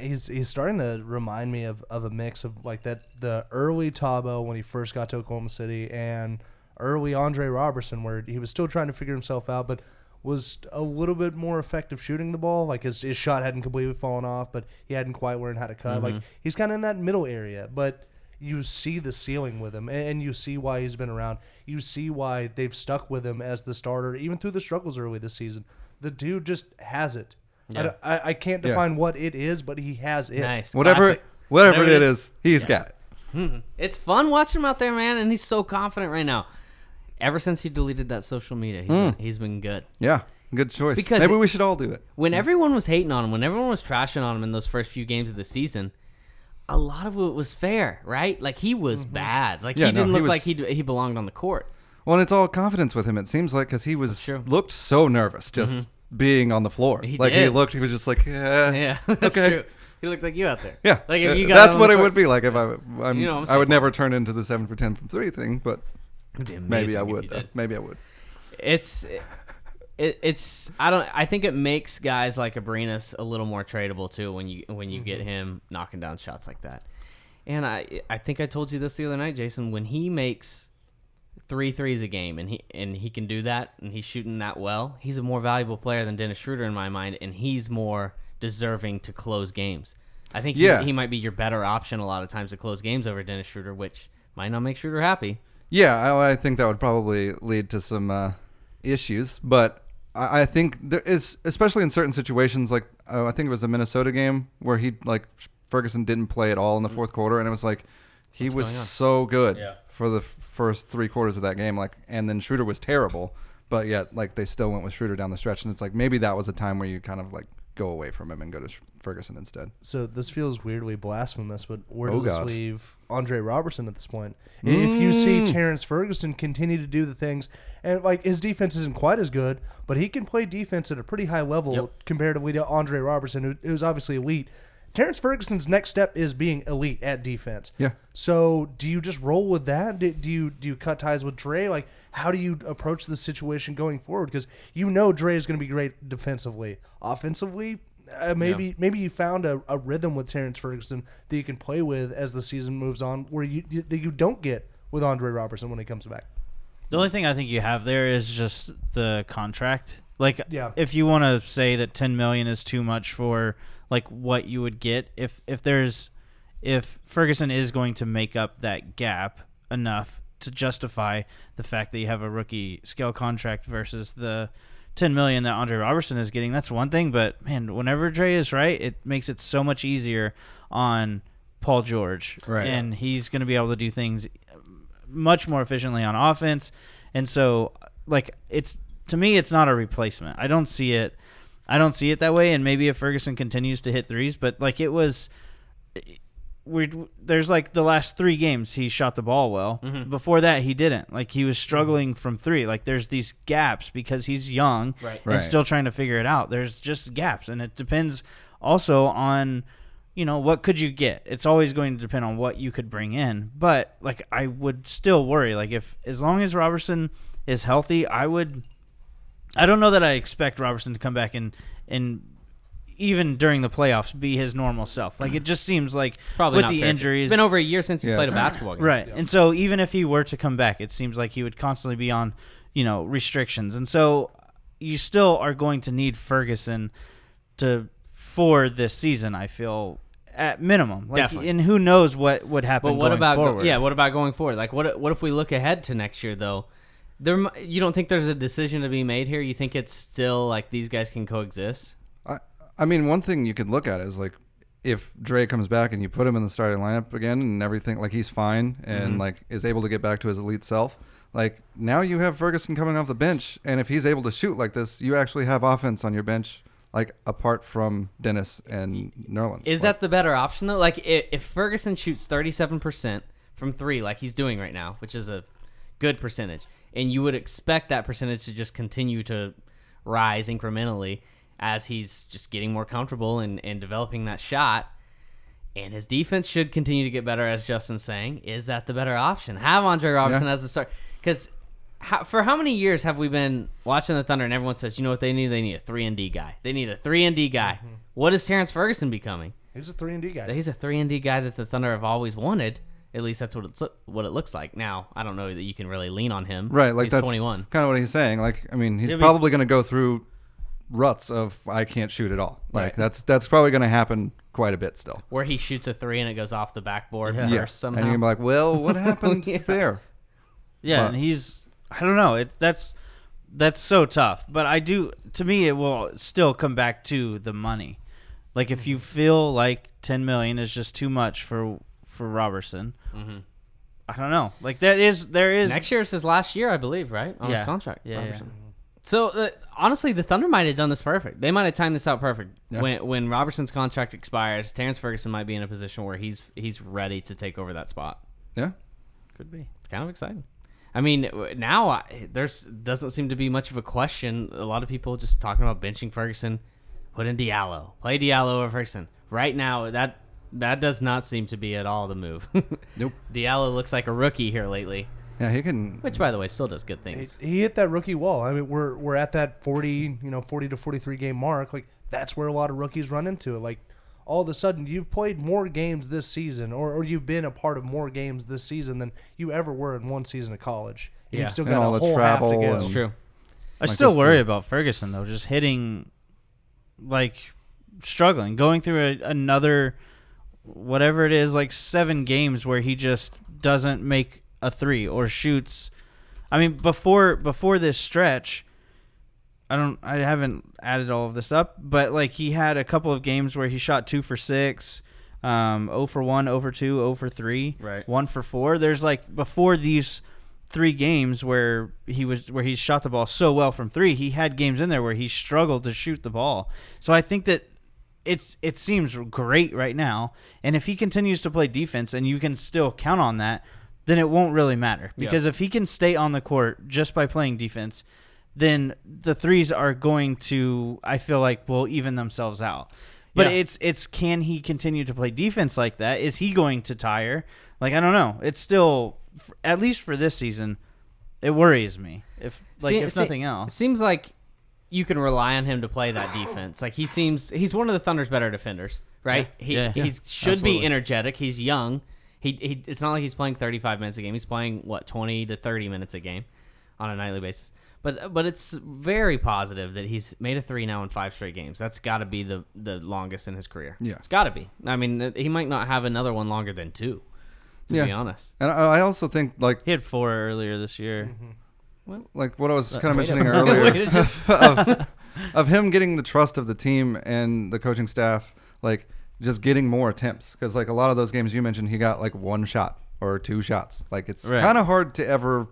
He's starting to remind me of a mix of like the early Tabo when he first got to Oklahoma City and early Andre Robertson, where he was still trying to figure himself out, but was a little bit more effective shooting the ball. Like his shot hadn't completely fallen off, but he hadn't quite learned how to cut. Like he's kind of in that middle area, but you see the ceiling with him, and you see why he's been around. You see why they've stuck with him as the starter, even through the struggles early this season. The dude just has it. Yeah. I can't define what it is, but he has it. Nice. Whatever Classic. it is, he's got it. It's fun watching him out there, man, and he's so confident right now. Ever since he deleted that social media, he's been good. Yeah. Good choice. Because maybe we should all do it. When everyone was hating on him, when everyone was trashing on him in those first few games of the season, a lot of it was fair, right? Like he was bad. Like Yeah, he didn't no, look he was- like he belonged on the court. Well, and it's all confidence with him. It seems like because he looked so nervous just being on the floor. He like did. he was just like, Yeah, that's okay. true. He looked like you out there. Yeah, like if you got that's on what the it court- would be like if I You know what I'm I would saying? never turn into the 7 for 10 from 3 thing, but It'd be maybe amazing I if would. you Though. did. Maybe I would. It's I think it makes guys like Abrinas a little more tradable too when you get him knocking down shots like that. And I think I told you this the other night, Jason, when he makes 3 threes a game and he can do that and he's shooting that well, he's a more valuable player than Dennis Schroder in my mind, and he's more deserving to close games. I think he might be your better option a lot of times to close games over Dennis Schroder, which might not make Schroder happy. Yeah, I think that would probably lead to some issues, but I think there is, especially in certain situations, like I think it was the Minnesota game where Ferguson didn't play at all in the fourth quarter, and it was like he was so good for the first 3 quarters of that game, and then Schroder was terrible, but yet they still went with Schroder down the stretch, and it's like maybe that was a time where you kind of go away from him and go to Ferguson instead. So this feels weirdly blasphemous, but where Oh, does this God. leave Andre Robertson at this point? If you see Terrance Ferguson continue to do the things, and his defense isn't quite as good, but he can play defense at a pretty high level comparatively to Andre Robertson, who's obviously elite. Terrance Ferguson's next step is being elite at defense. Yeah. So do you just roll with that? Do you cut ties with Dre? How do you approach the situation going forward? Because Dre is going to be great defensively. Offensively, maybe you found a rhythm with Terrance Ferguson that you can play with as the season moves on, where that you don't get with Andre Robertson when he comes back. The only thing I think you have there is just the contract. Yeah. If you want to say that $10 million is too much for what you would get, if Ferguson is going to make up that gap enough to justify the fact that you have a rookie scale contract versus the $10 million that Andre Robertson is getting, that's one thing. But man, whenever Dre is right, it makes it so much easier on Paul George, right? And he's going to be able to do things much more efficiently on offense. And so, to me, it's not a replacement. I don't see it that way. And maybe if Ferguson continues to hit threes, but there's like the last 3 games he shot the ball well. Mm-hmm. Before that, he didn't. Like he was struggling from 3. Like there's these gaps because he's young Right. and still trying to figure it out. There's just gaps, and it depends also on, what could you get? It's always going to depend on what you could bring in. But like I would still worry. Like as long as Robertson is healthy, I don't know that I expect Robertson to come back and even during the playoffs be his normal self. Like it just seems like Probably with not the fair. injuries. It's been over a year since he's Yeah. played a basketball game. Right. And so even if he were to come back, it seems like he would constantly be on, restrictions. And so you still are going to need Ferguson for this season, I feel, at minimum. Like, Definitely. and who knows what would happen But what going about forward. what about going forward? Like what if we look ahead to next year though? You don't think there's a decision to be made here? You think it's still like these guys can coexist? I mean, one thing you could look at is like if Dre comes back and you put him in the starting lineup again and everything, like he's fine and like is able to get back to his elite self. Like now you have Ferguson coming off the bench, and if he's able to shoot like this, you actually have offense on your bench, like apart from Dennis and Nerlens. Is that the better option though? Like if Ferguson shoots 37% from 3 like he's doing right now, which is a good percentage, and you would expect that percentage to just continue to rise incrementally as he's just getting more comfortable and developing that shot, and his defense should continue to get better, as Justin's saying. Is that the better option? Have Andre Robertson as the start? Because for how many years have we been watching the Thunder and everyone says, you know what they need? They need a 3-and-D guy. They need a 3-and-D guy. Mm-hmm. What is Terrance Ferguson becoming? He's a 3-and-D guy. He's a 3-and-D guy that the Thunder have always wanted. At least that's what it looks like. Now, I don't know that you can really lean on him. Right, like he's that's 21. kind of what he's saying. Like, I mean, he's Yeah, probably going to go through ruts of I can't shoot at all. Like that's probably going to happen quite a bit still. Where he shoots a 3 and it goes off the backboard Yeah, first somehow. and you're gonna be like, well, what happened Yeah. there? Yeah, But- and I don't know. That's so tough. But to me, it will still come back to the money. Like if you feel like $10 million is just too much for Robertson, I don't know. Like there is Next year is his last year, I believe, right? On his contract. Yeah, Robertson. So honestly, the Thunder might have done this perfect. They might have timed this out perfect. Yeah. When Robertson's contract expires, Terrance Ferguson might be in a position where he's ready to take over that spot. Yeah. Could be. It's kind of exciting. I mean, now doesn't seem to be much of a question. A lot of people just talking about benching Ferguson, put in Diallo, play Diallo over Ferguson. Right now, that does not seem to be at all the move. Nope. Diallo looks like a rookie here lately, Yeah, he can. which, by the way, still does good things. He hit that rookie wall. I mean, we're at that 40 to 43 game mark. Like that's where a lot of rookies run into it. Like all of a sudden, you've played more games this season, or you've been a part of more games this season than you ever were in one season of college. And Yeah. You've still And got all a the whole half to travel go. and- It's true. I Like still just worry the- about Ferguson though, just hitting, like struggling, going through another, whatever it is, like 7 games where he just doesn't make a 3 or shoots. I mean, before this stretch, I haven't added all of this up, but like he had a couple of games where he shot 2 for 6, 0 for 1, 0 for 2, 0 for 3, Right. 1 for 4. There's like before these 3 games where he shot the ball so well from 3, he had games in there where he struggled to shoot the ball. So I think that it seems great right now, and if he continues to play defense and you can still count on that, then it won't really matter, because if he can stay on the court just by playing defense, then the threes are going to, I feel like, will even themselves out. But Yeah. it's can he continue to play defense like that? Is he going to tire? Like, I don't know. It's still, at least for this season, it worries me. If nothing else. Seems like you can rely on him to play that defense. Like he's one of the Thunder's better defenders, right? Yeah. He should absolutely. be energetic. He's young. He it's not like he's playing 35 minutes a game. He's playing 20 to 30 minutes a game on a nightly basis. But it's very positive that he's made a 3 now in 5 straight games. That's got to be the longest in his career. Yeah. It's got to be. I mean, he might not have another one longer than 2, to be honest. And I also think like He had 4 earlier this year. like what I was kind of Wait a mentioning minute. earlier Wait, just- of him getting the trust of the team and the coaching staff, like just getting more attempts, because like a lot of those games you mentioned, he got like 1 shot or 2 shots. Like it's Right. kind of hard to ever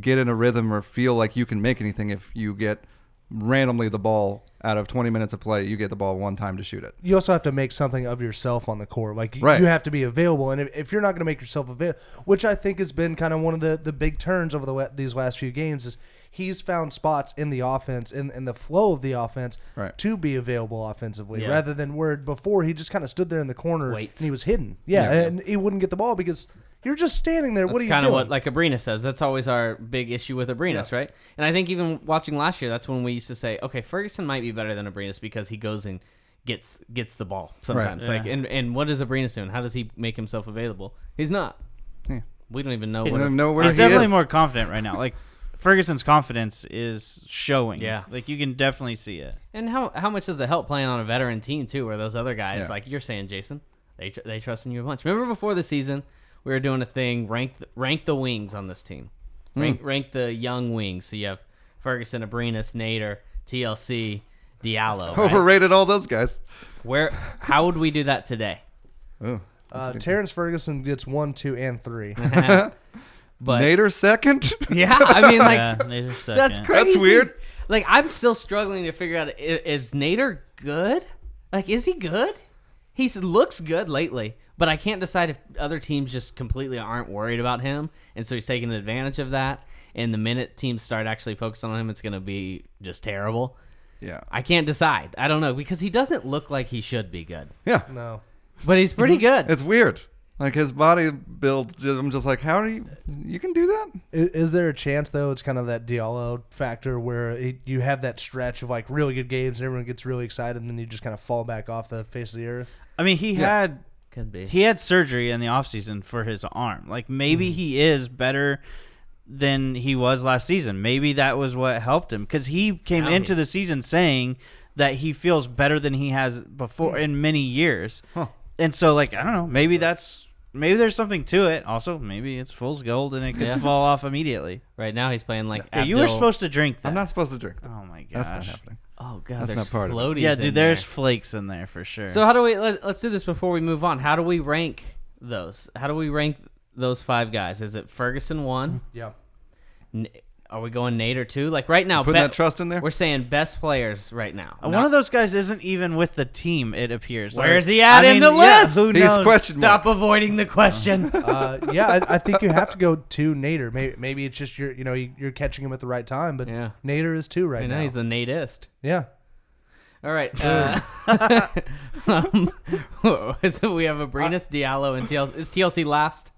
get in a rhythm or feel like you can make anything if you get randomly the ball out of 20 minutes of play, you get the ball one time to shoot it. You also have to make something of yourself on the court. Like, Right. you have to be available. And if you're not going to make yourself available, which I think has been kind of one of the big turns over these last few games, is he's found spots in the offense, in the flow of the offense, Right. to be available offensively, Yeah. rather than where before he just kind of stood there in the corner Waits. and he was hidden. Yeah, and he wouldn't get the ball because you're just standing there. What are That's you kind of doing? what like Abrina says. That's always our big issue with Abrinas, right? And I think even watching last year, that's when we used to say, okay, Ferguson might be better than Abrinas because he goes and gets the ball sometimes. Right. Like, and what is Abrinas doing? How does he make himself available? He's not. Yeah. We don't even know. I what don't even know where He's he definitely is. more confident right now. Like Ferguson's confidence is showing. Yeah. Like you can definitely see it. And how much does it help playing on a veteran team too, where those other guys, Yeah. like you're saying, Jason, they trust in you a bunch. Remember before the season, we were doing a thing, rank the wings on this team, rank the young wings. So you have Ferguson, Abrinas, Nader, TLC, Diallo. Right? Overrated all those guys. How would we do that today? Oh, Terrance Ferguson gets 1, 2, and 3. But Nader second. yeah, I mean, like Yeah, Nader's second. that's crazy. That's weird. Like I'm still struggling to figure out is Nader good? Like, is he good? He looks good lately, but I can't decide if other teams just completely aren't worried about him, and so he's taking advantage of that. And the minute teams start actually focusing on him, it's going to be just terrible. Yeah. I can't decide. I don't know because he doesn't look like he should be good, Yeah. No. but he's pretty good. It's weird. Like his body build, I'm just like, how do you can do that? Is there a chance, though, it's kind of that Diallo factor where you have that stretch of like really good games and everyone gets really excited and then you just kind of fall back off the face of the earth? I mean, he Could be. had surgery in the offseason for his arm. Like maybe he is better than he was last season. Maybe that was what helped him because he came Now into he's- the season saying that he feels better than he has before in many years. Huh. And so, like, I don't know. Maybe there's something to it. Also, maybe it's fool's gold and it could Yeah. fall off immediately. Right now he's playing like Yeah, you were Abdul- supposed to drink that. I'm not supposed to drink that. Oh my gosh. That's not happening. Oh god, That's there's not part of it. floaties Yeah, in dude, there's there. flakes in there for sure. So how do we let's do this before we move on. How do we rank those? How do we rank those 5 guys? Is it Ferguson 1? Yeah. Are we going Nader 2? Like right now, Putting that trust in there. we're saying best players right now. one of those guys isn't even with the team, it appears. Where's he at in the yeah, list? who He's knows? question Stop mark. avoiding the question. Yeah, I think you have to go to Nader. Maybe it's just you're catching him at the right time, but Yeah. Nader is 2 right I know now. he's the Nadist. Yeah. All right. So we have Abrinas, Diallo, and TLC. Is TLC last?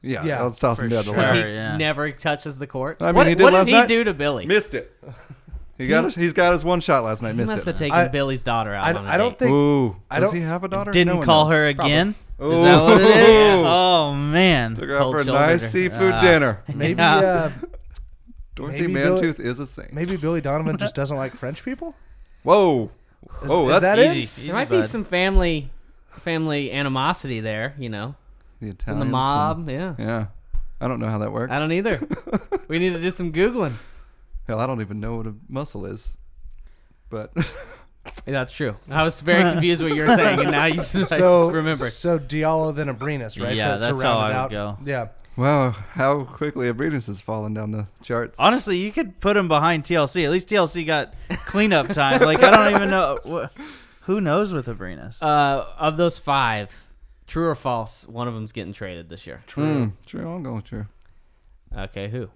Yeah. Let's toss him down the sure. ladder. He yeah. never touches the court. I mean, what he did what last did night. he do to Billy? Missed it. He's got his one shot last night. He Missed must it. have taken I- Billy's daughter out on a I don't date. think. Ooh. I Does don't- he have a daughter? Didn't No one call knows. her again? Probably. Is that what it is? Ooh. Oh, man. Took her out Cold for a shoulder. nice seafood dinner. Maybe Yeah. Dorothy Maybe Billy- Mantooth is a saint. maybe Billy Donovan just doesn't like French people. Whoa. Is, Oh, is that's that easy. it? There might be some family animosity there, The in Italians. the mob. Yeah. Yeah. I don't know how that works. I don't either. We need to do some Googling. Hell, I don't even know what a muscle is. But That's true. I was very confused what you were saying, and now you just So remember. So Diallo then Abrinas, right? Yeah, to that's round how it I out. would go. Yeah. wow, how quickly Abrinas has fallen down the charts. Honestly, you could put him behind TLC. At least TLC got cleanup time. Like, I don't even know. Who knows with Abrinas? Of those 5, true or false, one of them's getting traded this year. True. True. I'll go with true. Okay, who?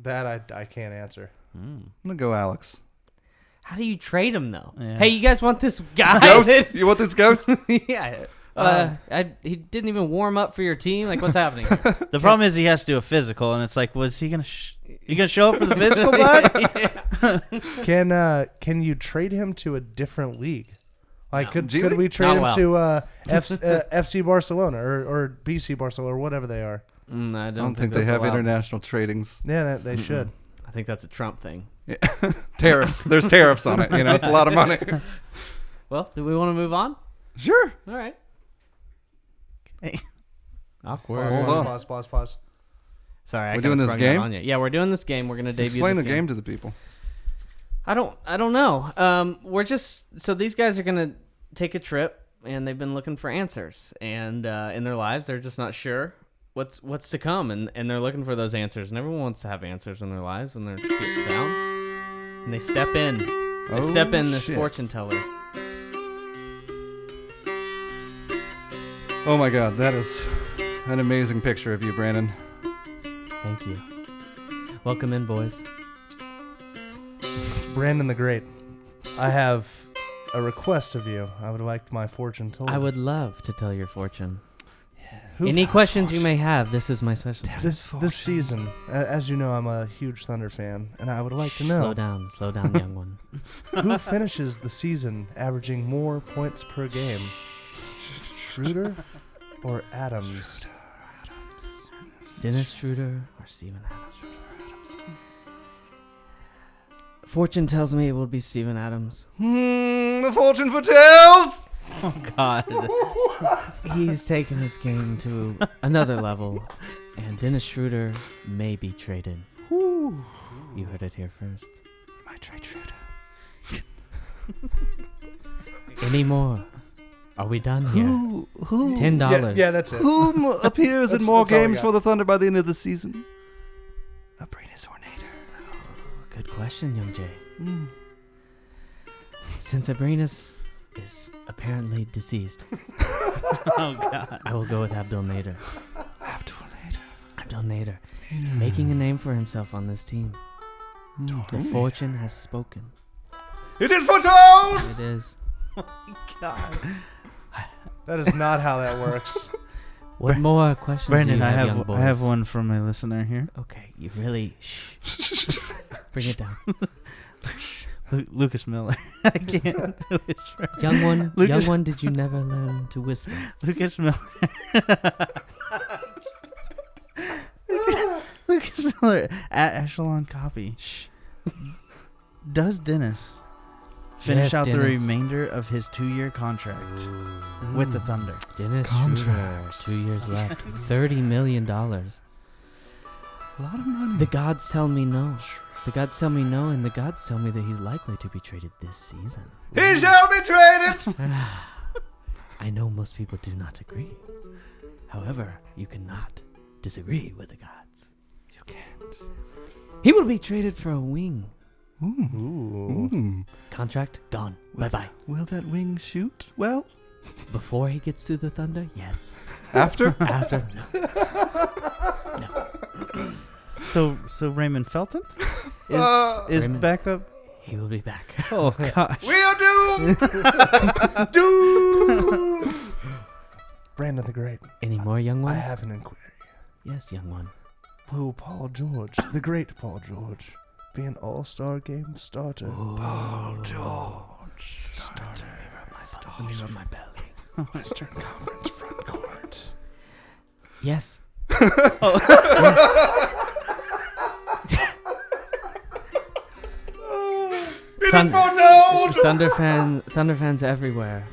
That I can't answer. I'm gonna go Alex. How do you trade him though? Yeah. Hey, you guys want this guy? Ghost? You want this ghost? Yeah. He didn't even warm up for your team. Like, what's happening here? The problem is he has to do a physical, and it's like, was he gonna? You gonna show up for the physical, bud? Can you trade him to a different league? Like, could G we League? trade Not him well. to FC Barcelona or BC Barcelona or whatever they are? I I don't think they that's have allowed. international tradings. Yeah, they should. I think that's a Trump thing. Yeah. Tariffs. There's tariffs on it. It's a lot of money. Well, do we want to move on? Sure. All right. Hey. Awkward. Hold on. Pause. Sorry, I We're kinda doing this sprung that game? on you. Yeah, we're doing this game. We're gonna debut. Explain this the game to the people. I don't know. We're just so these guys are gonna take a trip, and they've been looking for answers, and in their lives, they're just not sure what's to come, and they're looking for those answers. And everyone wants to have answers in their lives when they're getting down, and they step in Oh, Step in this shit. fortune teller. Oh my God, that is an amazing picture of you, Brandon. Thank you. Welcome in, boys. Brandon the Great, I have a request of you. I would like my fortune told. I would love to tell your fortune. Who- Any questions you may have, this is my specialty. This season, as you know, I'm a huge Thunder fan, and I would like to know Slow down, young one. who finishes the season averaging more points per game, Schroder or Adams? Dennis Schroder or Steven Adams? Fortune tells me it will be Steven Adams. The fortune foretells. Oh God. He's taken his game to another level, and Dennis Schroder may be traded. You heard it here first. My trade Schroder. Any more? Are we done here? Who? $10. Yeah, that's it. Whom appears in more That's all I games got. for the Thunder by the end of the season? Abranis or Nader? Good question, young Jay. Mm. Since Abranis is apparently deceased, Oh God. I will go with Abdul Nader. Abdul Nader. Abdul Nader, making a name for himself on this team. The fortune has spoken. It is foretold! It is. God. That is not how that works. What more questions Brandon, do you I young have boys? I have one from my listener here. Okay, you really... Shh. Bring it down. Lucas Miller. I can't whisper. Young one, Lucas- did you never learn to whisper? Lucas Miller. Lucas Miller at Echelon Copy. Shh. Does Dennis finish Yes, out the Dennis. remainder of his 2-year contract with the Thunder? Dennis Schroder, Contract. 2 years left. $30 million. A lot of money. The gods tell me no. The gods tell me no, and the gods tell me that he's likely to be traded this season. He shall be traded! I know most people do not agree. However, you cannot disagree with the gods. You can't. He will be traded for a wing. Ooh. Contract gone. Bye-bye. Will that wing shoot? Well, Before he gets to the Thunder, yes. after? After, no. So Raymond Felton is Raymond- backup. He will be back. Oh gosh. We are doomed! Dude! Brandon the Great, Any more young I ones? have an inquiry. Yes, young one. Will Paul George, the great Paul George, be an all-star game starter? Paul George. Starter. Let me rub my belly. Western Conference front court. Yes. It is foretold! Thunder fans everywhere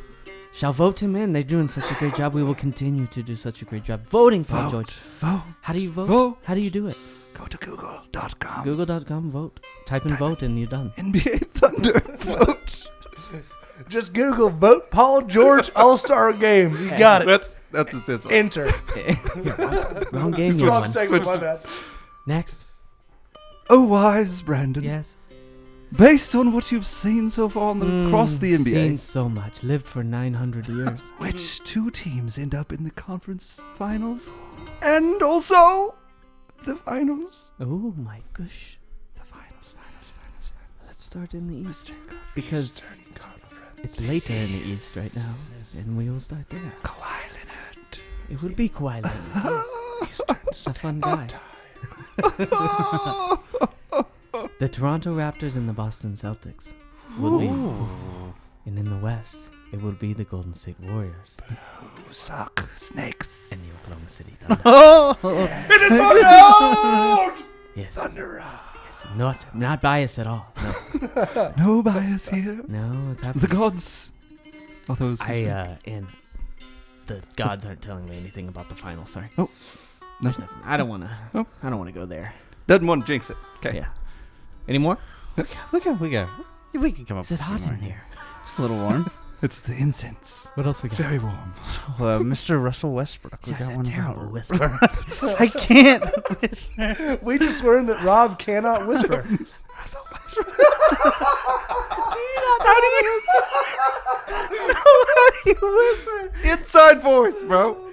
shall vote him in. They're doing such a great job. We will continue to do such a great job voting for George. Vote. How do you vote? Vote. How do you do it? Go to google.com. Google.com, vote. Type in vote and you're done. NBA Thunder. Vote. Just Google vote Paul George all-star game. You got it. That's a sizzle. Enter. Wrong game, young Wrong one. segment, my bad. Next. Oh, wise Brandon. Yes. Based on what you've seen so far across the NBA, Seen so much. Lived for 900 years. which two teams end up in the conference finals and also the finals? Oh my gosh. The finals. Let's start in the East. Because it's later in the East right now. And we will start there. Kawhi Leonard. It would be Kawhi Leonard. He's a fun guy. The Toronto Raptors and the Boston Celtics will be. And in the West, it will be the Golden State Warriors Suck snakes. and the Oklahoma City Thunder. It is foretold! Yes. Thunder. Yes. Not biased at all. No. No bias here. No, it's The happening. gods are those. who speak. And the gods aren't telling me anything about the finals. Sorry. Oh, There's nothing. nothing. I don't want to. Oh. I don't want to go there. Doesn't want to jinx it. Okay. Yeah. Any more? We can come up. Is it with hot some in more here? It's a little warm. It's the incense. What else we It's got? very warm. So, Mr. Russell Westbrook. We That's got a one terrible more. whisper. I can't. We just learned that Rob cannot whisper. Inside voice, bro.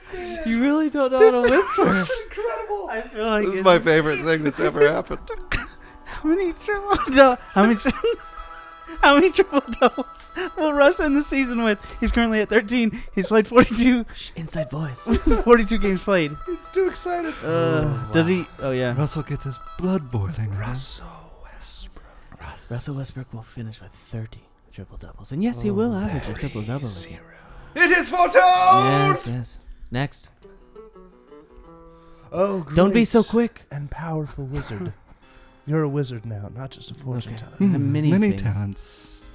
You really don't know how to whisper. Incredible. I feel like This is my favorite thing that's ever happened. how many triple doubles will Russ end the season with? He's currently at 13. He's played 42 Inside voice. 42 games played. He's too excited. Does he? Oh yeah. Russell gets his blood boiling. Russell Westbrook. Russell Westbrook will finish with 30 triple doubles, and yes, he will average a triple double again. It is photo. Yes. Next. Oh, Don't be so great quick. and powerful wizard. You're a wizard now, not just a fortune teller. Many things. talents.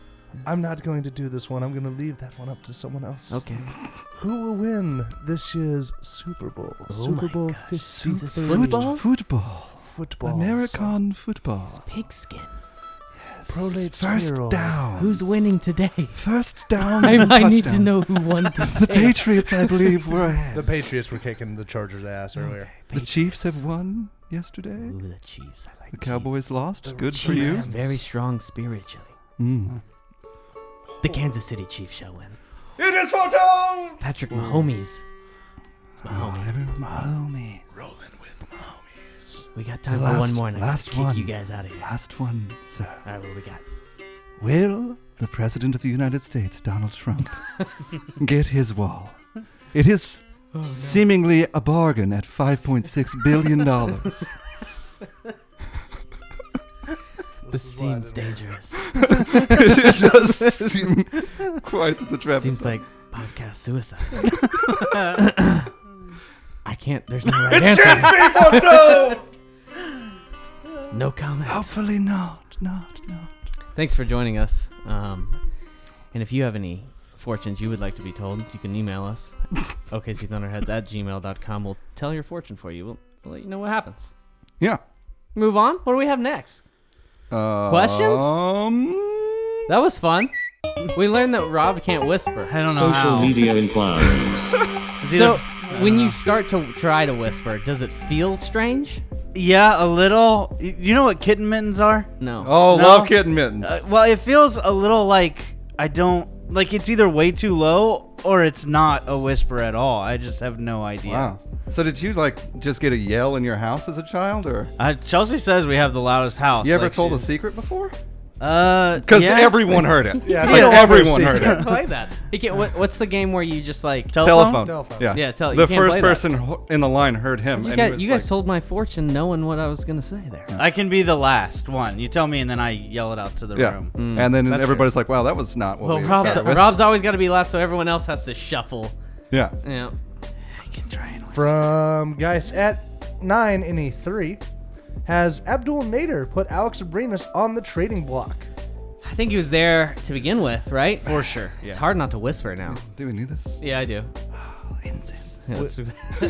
I'm not going to do this one. I'm going to leave that one up to someone else. Okay. Who will win this year's Super Bowl? Super my Bowl gosh. 53. Is this football? Football. Football. American football. Pigskin. Prolate First spheroid. down. Who's winning today? First down. I need to know who won The today. Patriots, I believe, were ahead. The Patriots were kicking the Chargers' ass earlier. The Chiefs have won yesterday. Ooh, the Chiefs. I like The Cowboys lost. The Good for you. Chiefs. Very strong spiritually. Mm. The Kansas City Chiefs shall win. It is photo. Patrick Mahomes. It's Mahomes. Mahomes. Rolling with my homies. We got time The for one last- more, and I last gotta kick one. you guys out of here. Last one, sir. All right, what we got? Will the President of the United States, Donald Trump, get his wall? It is seemingly a bargain at $5.6 billion. This seems dangerous. It does seem quite the trap. Seems like podcast suicide. I can't. There's no right answer. No comment. Hopefully not. Thanks for joining us. And if you have any fortunes you would like to be told, you can email us, okcthunderheads@gmail.com. We'll tell your fortune for you. We'll let you know what happens. Yeah. Move on. What do we have next? Questions? That was fun. We learned that Rob can't whisper. I don't know Social how. media inquiries. So when you start to try to whisper, does it feel strange? Yeah, a little. You know what kitten mittens are? No. Oh, No. love kitten mittens. Well, it feels a little like I don't like it's either way too low or it's not a whisper at all. I just have no idea. Wow. So did you like just get a yell in your house as a child, or Chelsea says we have the loudest house. you ever like told a she- secret before? Because everyone heard it. Yeah, like it's everyone a heard it. Play that. You can't, what's the game where you just like? Telephone. Telephone. Yeah. Yeah, you the can't first play that. person in the line heard him. You and guys, he was you guys like, told my fortune knowing what I was gonna say there. I can be the last one. You tell me, and then I yell it out to the yeah. room. And then That's everybody's like, wow, that was not what Well, we Rob's, started with. Rob's always got to be last, so everyone else has to shuffle. Yeah. Yeah. I can try and From Geis at 9 in E3, has Abdul Nader put Alex Abrinas on the trading block? I think he was there to begin with, right? for sure. It's hard not to whisper now. Do we need this? Yeah, I do. Incense.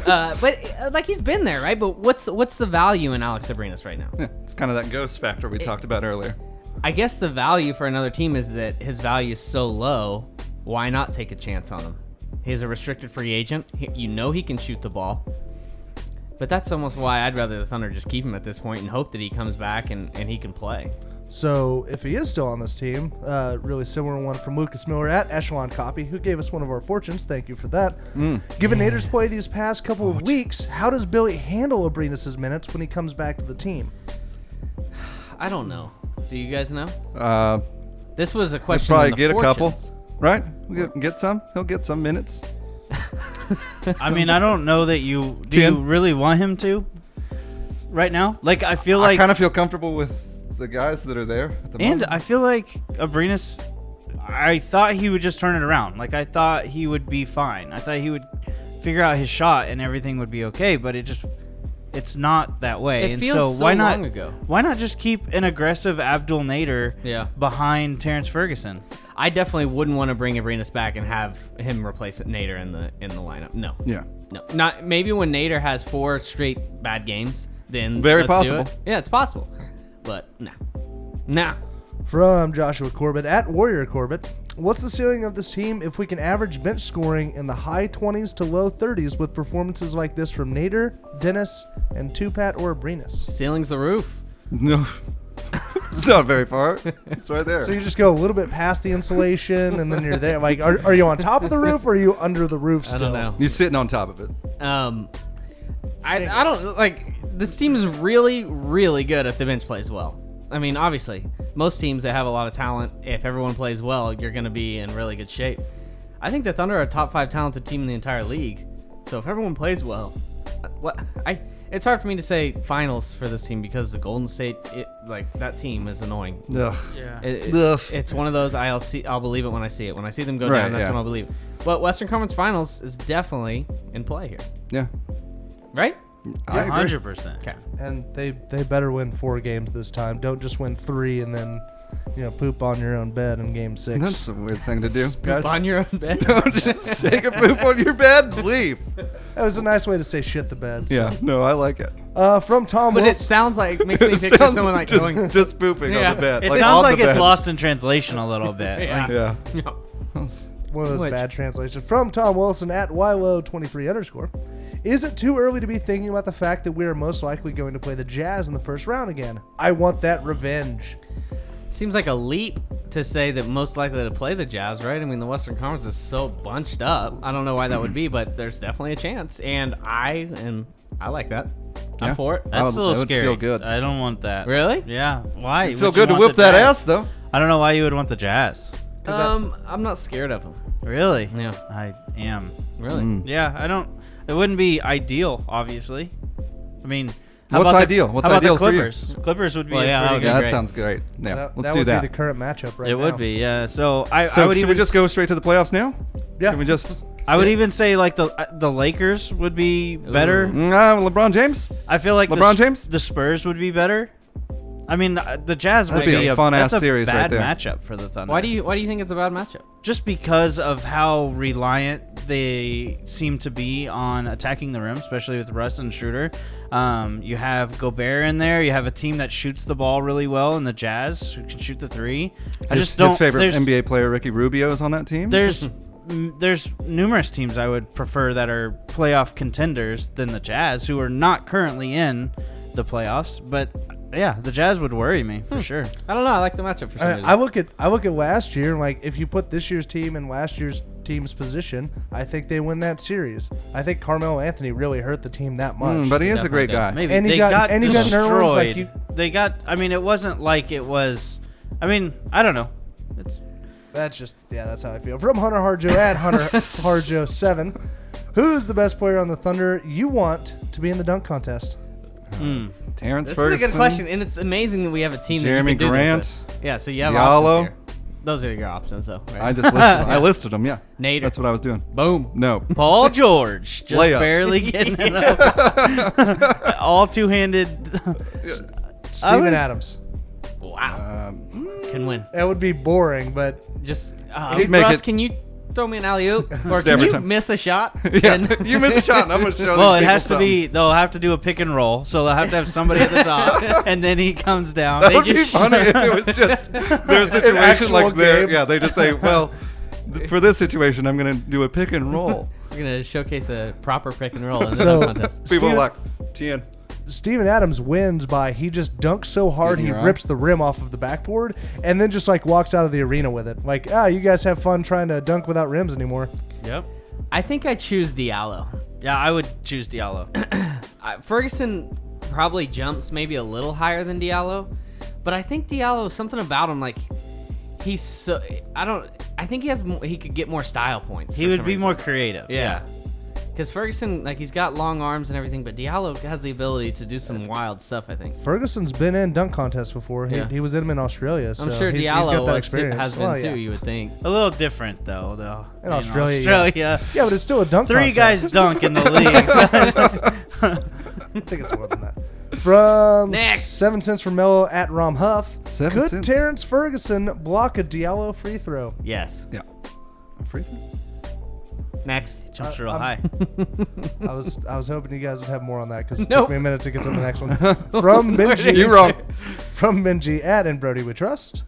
But like he's been there, right? But what's the value in Alex Abrinas right now? Yeah, it's kind of that ghost factor we talked about earlier. I guess the value for another team is that his value is so low. Why not take a chance on him? He's a restricted free agent. You know he can shoot the ball. But that's almost why I'd rather the Thunder just keep him at this point and hope that he comes back and he can play. So if he is still on this team, really similar one from Lucas Miller at Echelon Copy, who gave us one of our fortunes. Thank you for that. Given Nader's play these past couple of weeks, how does Billy handle Abrinas' minutes when he comes back to the team? I don't know. Do you guys know? He'll This was a question. probably in the get a couple, fortunes. right? Get some. He'll get some minutes. I mean, I don't know that you do. You 10? really want him to right now? Like, I feel like, I kind of feel comfortable with the guys that are there at the and moment. I feel like Abrinas. I thought he would just turn it around. Like, I thought he would be fine. I thought he would figure out his shot and everything would be okay. But it's not that way. It and feels so why not? long ago. Why not just keep an aggressive Abdul Nader behind Terrance Ferguson? I definitely wouldn't want to bring Abrinas back and have him replace Nader in the lineup. No. Yeah. No. Not maybe when Nader has 4 straight bad games, then Very let's do possible. it. Yeah, it's possible. But no. Nah. From Joshua Corbett at Warrior Corbett, what's the ceiling of this team if we can average bench scoring in the high 20s to low 30s with performances like this from Nader, Dennis, and Tupat or Abrinas? Ceiling's the roof. No. It's not very far. It's right there. So you just go a little bit past the insulation, and then you're there. Like, are you on top of the roof, or are you under the roof still? I don't know. You're sitting on top of it. I don't like this team is really, really good if the bench plays well. I mean, obviously, most teams that have a lot of talent, if everyone plays well, you're going to be in really good shape. I think the Thunder are a top 5 talented team in the entire league. So if everyone plays well, it's hard for me to say finals for this team because the Golden State, that team is annoying. Ugh. Yeah. It's one of those I'll believe it when I see it. When I see them go down, that's when I'll believe it. But Western Conference Finals is definitely in play here, Yeah. right? I agree. 100%. Okay. And they better win 4 games this time. Don't just win 3 and then, poop on your own bed in Game 6. That's a weird thing to do. Poop on your own bed. Don't just take a poop on your bed and leave. That was a nice way to say shit the bed. So. Yeah, no, I like it. From Tom But it Wilson. sounds like makes me It picture sounds someone like just, going. just pooping Yeah. on the bed. It like sounds on like the it's bed. lost in translation a little bit. Yeah. Yeah. One of those Which- bad translations. From Tom Wilson at Wylo23_. Is it too early to be thinking about the fact that we are most likely going to play the Jazz in the first round again? I want that revenge. Seems like a leap to say that most likely to play the Jazz, right? I mean, the Western Conference is so bunched up. I don't know why that would be, but there's definitely a chance, and I like that. Yeah. I'm for it. That's a little that would scary. feel good. I don't want that. Really? Yeah. Why? Feel would you good to want whip the that Jazz? ass, though. I don't know why you would want the Jazz. I'm not scared of them. Really? Yeah. I am. Really? Yeah, I don't. It wouldn't be ideal, obviously. I mean, how What's about ideal? The, What's how about ideal the for you? Clippers? Clippers would be Well, yeah, that pretty would good. be Yeah, that great. sounds great. Yeah, That let's do would that. be the current matchup right It now. would be, yeah. So I So would should even we just go straight to the playoffs now? Yeah. Can we just? I would even say like the Lakers would be better. LeBron James? I feel like LeBron James? the Spurs would be better. I mean, the Jazz That'd would be a fun-ass that's series a right bad there. matchup for the Thunder. Why do you think it's a bad matchup? Just because of how reliant they seem to be on attacking the rim, especially with Russ and Schroder. You have Gobert in there. You have a team that shoots the ball really well in the Jazz, who can shoot the 3. I just don't. His favorite there's- NBA player, Ricky Rubio, is on that team. There's numerous teams I would prefer that are playoff contenders than the Jazz, who are not currently in the playoffs. But yeah, the Jazz would worry me for sure. I don't know. I like the matchup for some reason. I look at last year, and like if you put this year's team in last year's team's position, I think they win that series. I think Carmelo Anthony really hurt the team that much. but he is a great guy. Maybe And he they got- got and he got Nerlens, like destroyed. you- They got. I mean, it wasn't like it was. I mean, I don't know. It's That's how I feel. From Hunter Harjo at Hunter Harjo7, who's the best player on the Thunder you want to be in the dunk contest? Terrance This Ferguson. is a good question, and it's amazing that we have a team Jeremy that you can do Grant, this with. Yeah, so you have Diallo. options here. Those are your options, though. Right? I just listed them. I listed them, yeah. Nader. That's what I was doing. Boom. No. Paul George, just Layup. barely getting it up. All two-handed. Steven Adams. Wow. Can win. That would be boring, but Just He'd make Russ, it- can you throw me an alley oop, or Just can every you time. miss a shot? Yeah, And- you miss a shot, and I'm going to show Well, these it people has to something. be. They'll have to do a pick and roll, so they'll have to have somebody at the top, and then he comes down. That They would be just- funny if it was just their situation actual like there. game. Yeah, they just say, well, for this situation, I'm going to do a pick and roll. We're gonna showcase a proper pick and roll in the So- dunk contest. People Steven- are like, 10. Steven Adams wins by he just dunks so hard Skating he your eye. rips the rim off of the backboard and then just like walks out of the arena with it. Like, you guys have fun trying to dunk without rims anymore. Yep. I think I choose Diallo. Yeah, I would choose Diallo. Ferguson probably jumps maybe a little higher than Diallo, but I think Diallo, something about him, like he's so. I think he could get more style points. He for would some be reason. more creative. Yeah. Because Ferguson, like, he's got long arms and everything, but Diallo has the ability to do some wild stuff, I think. Ferguson's been in dunk contests before. Yeah. He was in them in Australia, so I'm sure he's Diallo got that experience. has been Well, too, yeah. you would think. A little different though. In Australia, Australia. Yeah, but it's still a dunk 3 contest. guys dunk in the league. I think it's more than that. From Next. 7 cents from Mello at Rom Huff. 7 Could cents. Terrance Ferguson block a Diallo free throw? Yes. Yeah. A free throw? Next. Jumps real I'm- high. I was hoping you guys would have more on that because it Nope. took me a minute to get to the next one. From Benji. You wrong. From Benji at and Brody We Trust.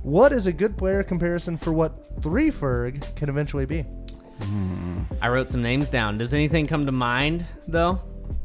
What is a good player comparison for what 3 Ferg can eventually be? I wrote some names down. Does anything come to mind, though?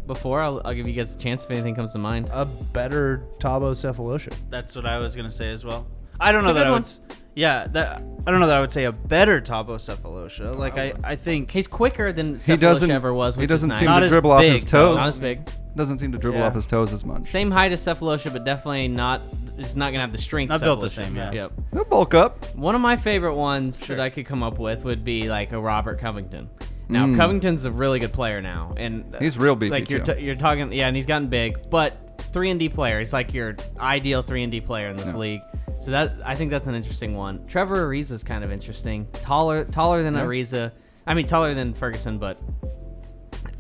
before. I'll give you guys a chance if anything comes to mind. A better Tabo Cephalosha. That's what I was gonna say as well. I don't know It's a that good I one. would. I don't know that I would say a better Tabo Cephalosha. Like I think He's quicker than He Cephalosha doesn't. ever was. Which He doesn't is seem nice. Not to as dribble off big, his though. toes. Not as big. Doesn't seem to dribble Yeah. off his toes as much. Same height as Cephalosha, but definitely not. It's not gonna have the strength. Not built the Cephalosha. same, yeah. Yep. He'll bulk up. One of my favorite ones that I could come up with would be like a Robert Covington. Now Covington's a really good player now, and He's real beefy, Like too. you're talking, yeah, and he's gotten big, but 3-and-D player. He's like your ideal 3-and-D player in this league. So I think that's an interesting one. Trevor Ariza's kind of interesting. Taller than Ariza. I mean, taller than Ferguson, but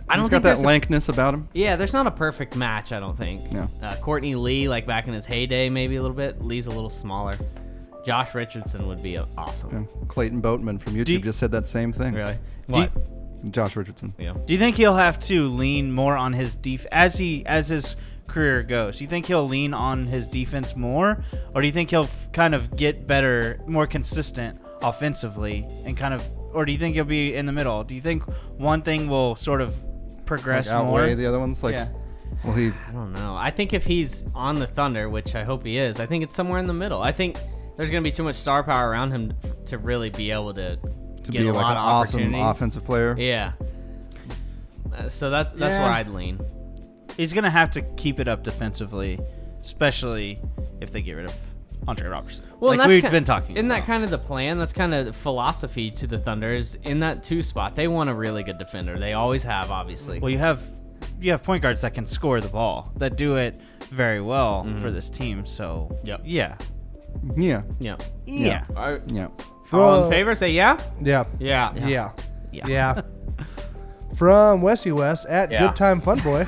I don't He's think got that there's a- lankness about him. Yeah, there's not a perfect match, I don't think. No. Courtney Lee, like back in his heyday, maybe a little bit. Lee's a little smaller. Josh Richardson would be awesome. Yeah. Clayton Boatman from YouTube just said that same thing. Really? Do you- What? Josh Richardson. Yeah. Do you think he'll have to lean more on his as his career goes? Do you think he'll lean on his defense more, or do you think he'll kind of get better, more consistent offensively, and or do you think he'll be in the middle? Do you think one thing will sort of progress Like outweigh more? the other ones. Like, Yeah. well, he I don't know. I think if he's on the Thunder, which I hope he is, I think it's somewhere in the middle. I think there's going to be too much star power around him to really be able to get be a like lot an of awesome opportunities. offensive player. Yeah. So that's where I'd lean. He's gonna have to keep it up defensively, especially if they get rid of Andre Robertson. Well, like and that's we've been talking. Isn't that about. kind of the plan? That's kind of the philosophy to the Thunder is in that 2 spot. They want a really good defender. They always have, obviously. Well, you have point guards that can score the ball, that do it very well for this team. So Yep. yeah, Yeah. Yeah. yeah. Yeah. All in favor? Say yeah. Yeah. Yeah. Yeah. Yeah. Yeah. From Westy West at Yeah. Good Time Fun Boy.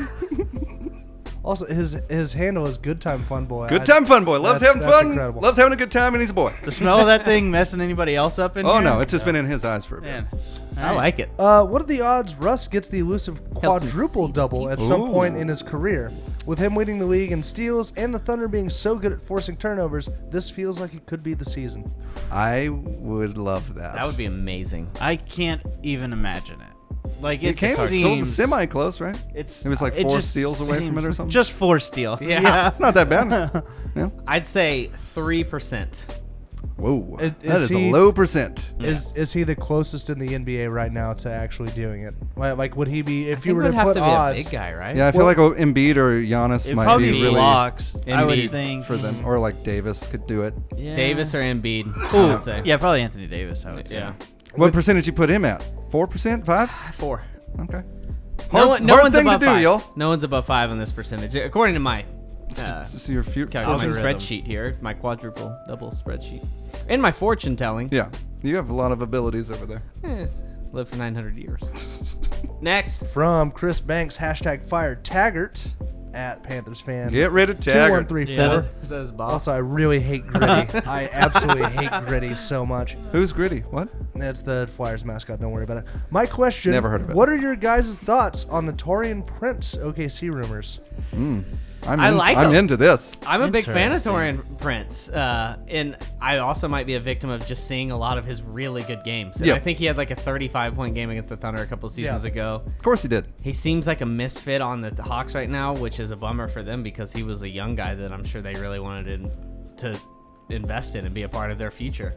Also, his handle is Good Time Fun Boy. Good time, fun boy. Loves having that's fun. incredible. Loves having a good time, and he's a boy. The smell of that thing messing anybody else up in Oh here? no, it's just been in his eyes for a bit. Man, it's, I like it. What are the odds Russ gets the elusive Helps me quadruple see double at some Ooh. point in his career? With him leading the league in steals and the Thunder being so good at forcing turnovers, this feels like it could be the season. I would love that. That would be amazing. I can't even imagine it. Like It came seems, semi close, right? It was like 4 steals away from it or something? Just 4 steals. Yeah. It's not that bad. Yeah. I'd say 3%. Whoa. Is That is he- a low percent. Is he the closest in the NBA right now to actually doing it? Like would he be if He you were would to have put to be odds? a big guy, right? Yeah, I feel like Embiid or Giannis It'd might probably be be really blocks. I Embiid would think for them, or like Davis could do it. Yeah. Davis or Embiid, I Ooh, would say. yeah, probably Anthony Davis. I would say. Yeah. What percentage you put him at? 4%? 5? 4. Okay. No Hard one's thing to above do, 5. y'all. No one's above 5 on this percentage, according to my So your my Algorithm. spreadsheet here, my quadruple double spreadsheet, and my fortune telling. Yeah, you have a lot of abilities over there. Live for 900 years. Next. From Chris Banks, #fired Taggart at Panthers fan. Get rid of Taggart. 2134. Says boss. Also, I really hate Gritty. I absolutely hate Gritty so much. Who's Gritty? What? That's the Flyers mascot. Don't worry about it. My question: Never heard of it. What are your guys' thoughts on the Torian Prince OKC rumors? I'm into this. I'm a big fan of Interesting. Torian Prince, and I also might be a victim of just seeing a lot of his really good games. And Yeah. I think he had like a 35-point game against the Thunder a couple seasons Yeah. ago. Of course he did. He seems like a misfit on the Hawks right now, which is a bummer for them because he was a young guy that I'm sure they really wanted to invest in and be a part of their future.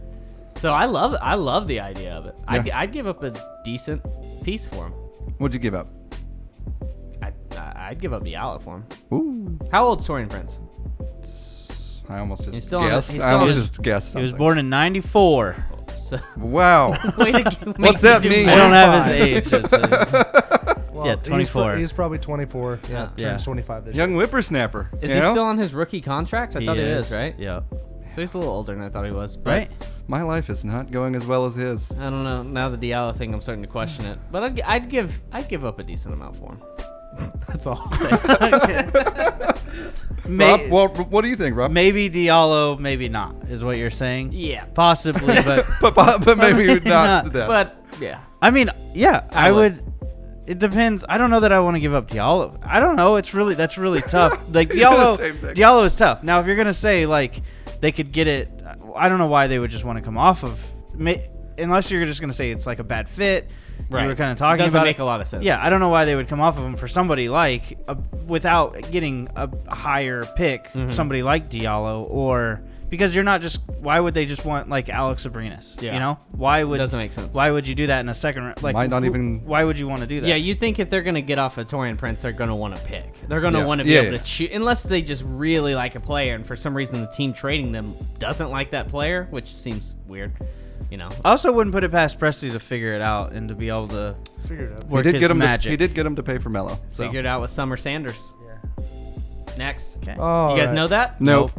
So I love the idea of it. Yeah. I'd give up a decent piece for him. What'd you give up? I'd give up Diallo for him. Ooh, How old's Torian Prince? I almost He's just still on the- guessed. he's I still on almost his- just guessed. He was something. born in '94. So, Wow. way to make What's me that do mean? I more. don't have his 25. age. Well, Yeah, he's 24. He's probably 24. Yeah, Yeah. turns 25 this Young year. whippersnapper. Is you he know? still on his rookie contract? I thought he is, right? Yeah. So he's a little older than I thought he was. But Right? My life is not going as well as his. I don't know. Now the Diallo thing, I'm starting to question it. But I'd give up a decent amount for him. That's all I'll say. Rob, well, what do you think, Rob? Maybe Diallo, maybe not, is what you're saying? Yeah. Possibly, but But maybe Maybe not not. that. But yeah. I mean, yeah, I I would. would. It depends. I don't know that I want to give up Diallo. I don't know. That's really tough. Like Diallo, Same thing. Diallo is tough. Now, if you're gonna say like they could get it, I don't know why they would just want to come off of. unless you're just going to say it's like a bad fit. Right. You were kind of talking Doesn't about make it. a lot of sense. Yeah, I don't know why they would come off of him for somebody like without getting a higher pick, somebody like Diallo, or because you're not just. Why would they just want like Alex Abrinas? Yeah. You know, why would Doesn't make sense. Why would you do that in a second round? Like, Might not even- Why would you want to do that? Yeah, you think if they're going to get off of Taurean Prince, they're going to want to pick. They're going to Yeah. want to be Yeah, able yeah. to choose, unless they just really like a player, and for some reason the team trading them doesn't like that player, which seems weird. You know, I also wouldn't put it past Presti to figure it out and to be able to Figure it out. work he did his get him. magic. He did get him to pay for Melo. So. figured out with Summer Sanders. Yeah. Next. Okay. Oh, You guys know that? Nope.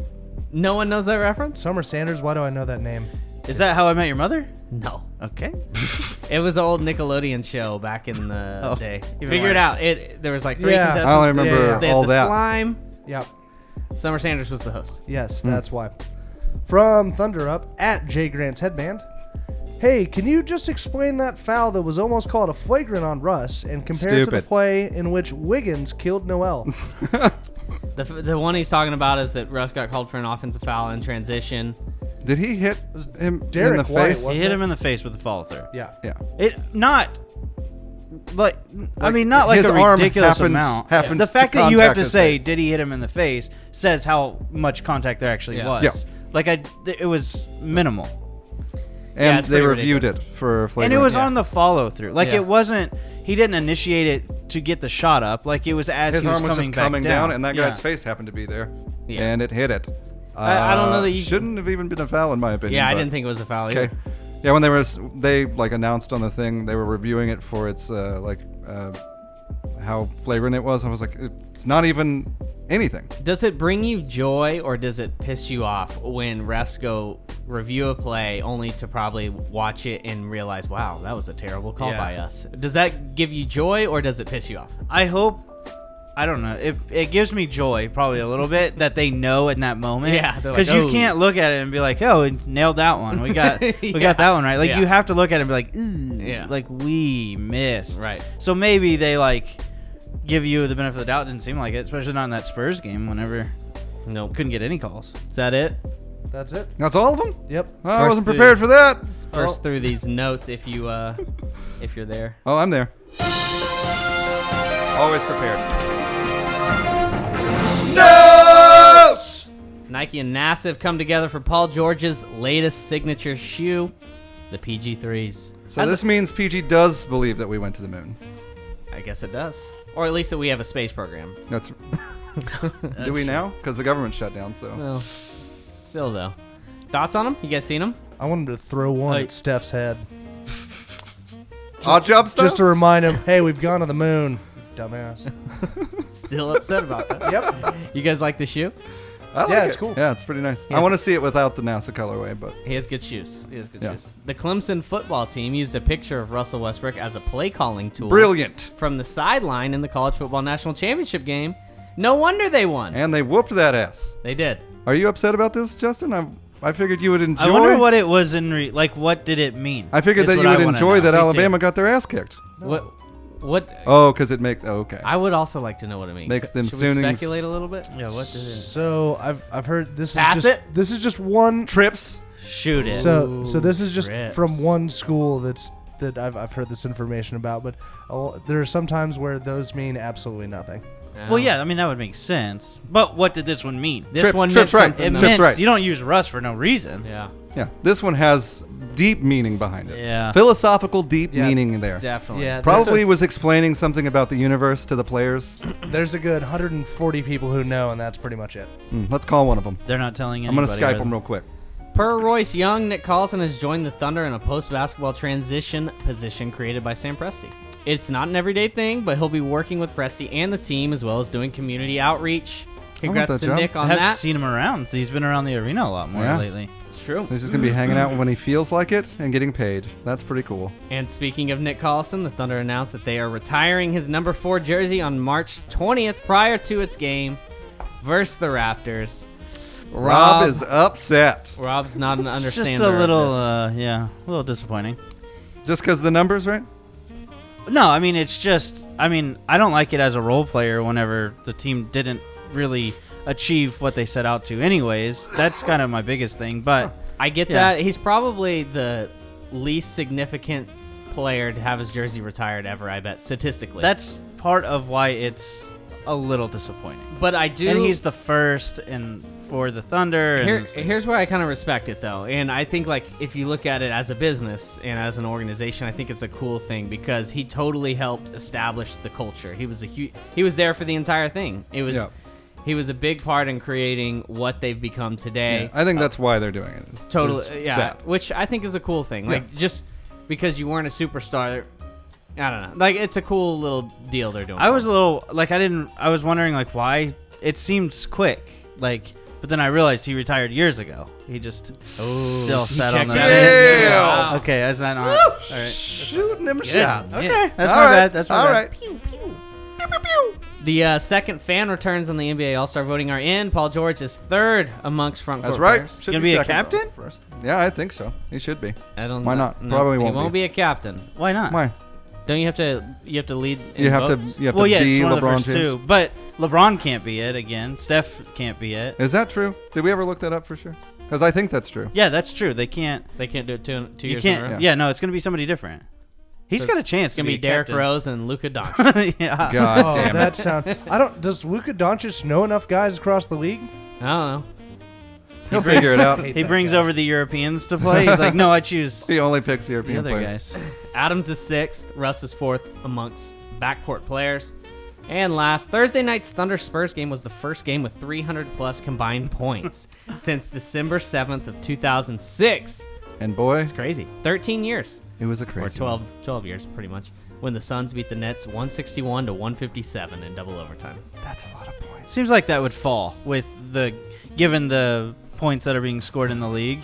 No one knows that reference? Summer Sanders. Why do I know that name? Is that How I Met Your Mother? No. Okay. It was an old Nickelodeon show back in the day. even Figure it worse. out. There was like 3 Yeah. contestants. I only remember Yeah. They had all the that. slime. Yep. Summer Sanders was the host. Yes, that's why. From Thunder Up at Jay Grant's Headband. Hey, can you just explain that foul that was almost called a flagrant on Russ and compare it to the Stupid. play in which Wiggins killed Noel? The one he's talking about is that Russ got called for an offensive foul in transition. Did he hit him Derek in the White, face? wasn't He hit it? him in the face with the follow through. Yeah. Yeah. It not like I mean not like his a arm ridiculous happened- amount. happened The to fact that you have contact to his say face. did he hit him in the face says how much contact there actually Yeah. was. Yeah. Like it was minimal. Yeah, And it's they pretty reviewed ridiculous. it for flagrant. And it was Yeah. on the follow through. Like Yeah. it wasn't he didn't initiate it to get the shot up. Like it was as His he was arm was coming just back coming down, and that Yeah. guy's face happened to be there, Yeah. and it hit it. I don't know that you- shouldn't have even been a foul in my opinion. Yeah, I but- didn't think it was a foul Okay. either. Yeah, when they like announced on the thing, they were reviewing it for its how flagrant it was. I was like, it's not even anything. Does it bring you joy or does it piss you off when refs go review a play only to probably watch it and realize, wow, that was a terrible call Yeah. by us? Does that give you joy or does it piss you off? I hope I don't know. It gives me joy, probably a little bit, that they know in that moment. Yeah, they're like, because you "Oh." can't look at it and be like, "Oh, we nailed that one. We got we Yeah. got that one right." Like Yeah. you have to look at it and be like, "Ooh, Yeah. like we missed." Right. So maybe they like give you the benefit of the doubt. Didn't seem like it, especially not in that Spurs game. Whenever Nope. couldn't get any calls. Is that it? That's it. That's all of them. Yep. I wasn't through- prepared for that. First through these notes if you're there. Oh, I'm there. Always prepared. Notes. Nike and NASA have come together for Paul George's latest signature shoe, the PG3s. So this means PG does believe that we went to the moon. I guess it does. Or at least that we have a space program. That's. Do we now? Because the government shut down. So Well, still though. Thoughts on them? You guys seen them? I wanted to throw one Like- at Steph's head odd job stuff. just to remind him, hey, we've gone to the moon. You dumbass. Still upset about that. Yep. You guys like the shoe? I like Yeah, it's it. cool. Yeah, it's pretty nice. I Yes. want to see it without the NASA colorway, but He has good shoes. He has good Yeah. shoes. The Clemson football team used a picture of Russell Westbrook as a play calling tool. brilliant. From the sideline in the college football national championship game. No wonder they won. And they whooped that ass. They did. Are you upset about this, Justin? I figured you would enjoy. I wonder what it was like. What did it mean? I figured is that what you I would wanna enjoy know. that Me too. Alabama got their ass kicked. What? Oh, because it makes. Oh, okay. I would also like to know what it means. Makes them Should we Soonings- speculate a little bit? Yeah, what did it? So I've heard this Pass is just it? this is just one. Trips. Shoot it. So this is just trips. from one school that I've heard this information about, but there are some times where those mean absolutely nothing. Well, yeah, I mean that would make sense. But what did this one mean? This Trips- one trips meant right. something, It though. Trips meant right. you don't use Russ for no reason. Yeah, Yeah, this one has deep meaning behind it. Yeah. Philosophical deep Yeah. meaning there. definitely. Yeah, Probably this was explaining something about the universe to the players. There's a good 140 people who know, and that's pretty much it. Let's call one of them. They're not telling I'm anybody. going to Skype are them they? real quick. Per Royce Young, Nick Collison has joined the Thunder in a post-basketball transition position created by Sam Presti. It's not an everyday thing, but he'll be working with Presti and the team as well as doing community outreach. Congrats that to job. Nick I on have that. seen him around. He's been around the arena a lot more Yeah. lately. It's true. He's just going to be hanging out when he feels like it and getting paid. That's pretty cool. And speaking of Nick Collison, the Thunder announced that they are retiring his number 4 jersey on March 20th prior to its game versus the Raptors. Rob is upset. Rob's not an understander. Just a of little, this. a little disappointing. Just because the numbers, right? No, I mean it's just. I mean I don't like it as a role player whenever the team didn't really achieve what they set out to. Anyways, that's kind of my biggest thing. But I get Yeah. that. He's probably the least significant player to have his jersey retired ever, I bet, statistically. That's part of why it's a little disappointing. But I do... And he's the first for the Thunder. And Here's where I kind of respect it, though. And I think, like, if you look at it as a business and as an organization, I think it's a cool thing because he totally helped establish the culture. He was there for the entire thing. He was a big part in creating what they've become today. Yeah, I think that's why they're doing it. Totally, yeah. that. Which I think is a cool thing. Yeah. Like, just because you weren't a superstar, I don't know. Like, it's a cool little deal they're doing. I was a little like I was wondering like why it seems quick, like, but then I realized he retired years ago. He just still sat on the checked out. Yeah. Wow. Okay, is that not all right? Shooting them Good. shots. Yeah. Okay, that's All my right. bad. That's my All bad. right. The second fan returns on the NBA All-Star voting are in. Paul George is third amongst front That's court right. players. Should Gonna be a second, though, captain? first. Yeah, I think so. He should be. I don't Why know. not? No, Probably he won't won't be. be a captain. Why not? Why? Don't you have to lead in You have votes? to. You have Well, to yeah, be it's one of the LeBron first James. two, but LeBron can't be it again. Steph can't be it. Is that true? Did we ever look that up for sure? Because I think that's true. Yeah, that's true. They can't. They can't do it two You years in a can't. row. Yeah, no, it's gonna be somebody different. He's So got a chance It's going to to be a Derrick captain. Rose and Luka Doncic. Yeah. God Oh, damn it. that sound. Does Luka Doncic know enough guys across the league? I don't know. He'll figure it out. Hate He that brings guy. over the Europeans to play. He's like, no, I choose He only picks the the European other players. guys. Adams is sixth. Russ is fourth amongst backcourt players. And last, Thursday night's Thunder-Spurs game was the first game with 300-plus combined points since December 7th of 2006. And boy, It's crazy. 13 years. it was a Or crazy. 12 years, pretty much. When the Suns beat the Nets 161 to 157 in double overtime. That's a lot of points. Seems like that would fall with given the points that are being scored in the league.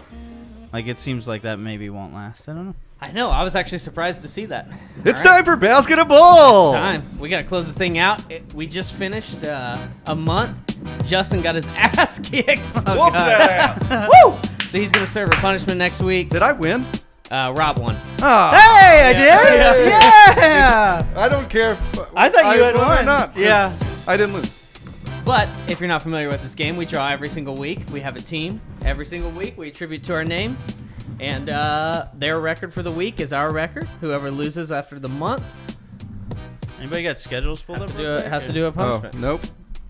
Like it seems like that maybe won't last. I don't know. I know. I was actually surprised to see that. It's All right. time for basketball. Time. We got to close this thing out. We just finished a month. Justin got his ass kicked. Whoop that ass. Woo! So he's going to serve a punishment next week. Did I win? Rob won. Ah. Hey, I Yeah. did. Yeah. I don't care if I thought you had won or won. not. 'cause Yeah. I didn't lose. But if you're not familiar with this game, we draw every single week. We have a team. Every single week, we attribute to our name. And their record for the week is our record. Whoever loses after the month Anybody got schedules pulled has up? to do real a, quick? has to do a Oh, punishment. nope.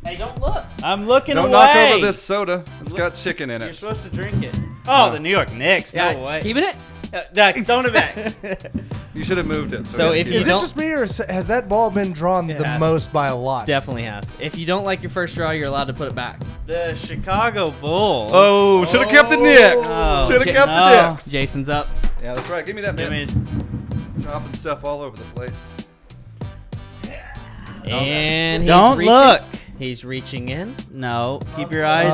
Hey, don't look. I'm looking Don't away. knock over this soda. It's got chicken in You're it. supposed to drink it. Oh, the New York Knicks. Yeah, No way. keeping it. Throwing it back. You should have moved it. So we if had to you Is keep it don't- just me, or has that ball been drawn It the has. most by a lot? Definitely has. If you don't like your first draw, you're allowed to put it back. The Chicago Bulls. Oh, should have kept the Knicks. Oh, Should have shit, kept no. the Knicks. Jason's up. Yeah, that's right. Give me that I minute. mean, Dropping stuff all over the place. And he's don't reaching, look. He's reaching in. No, keep your eyes.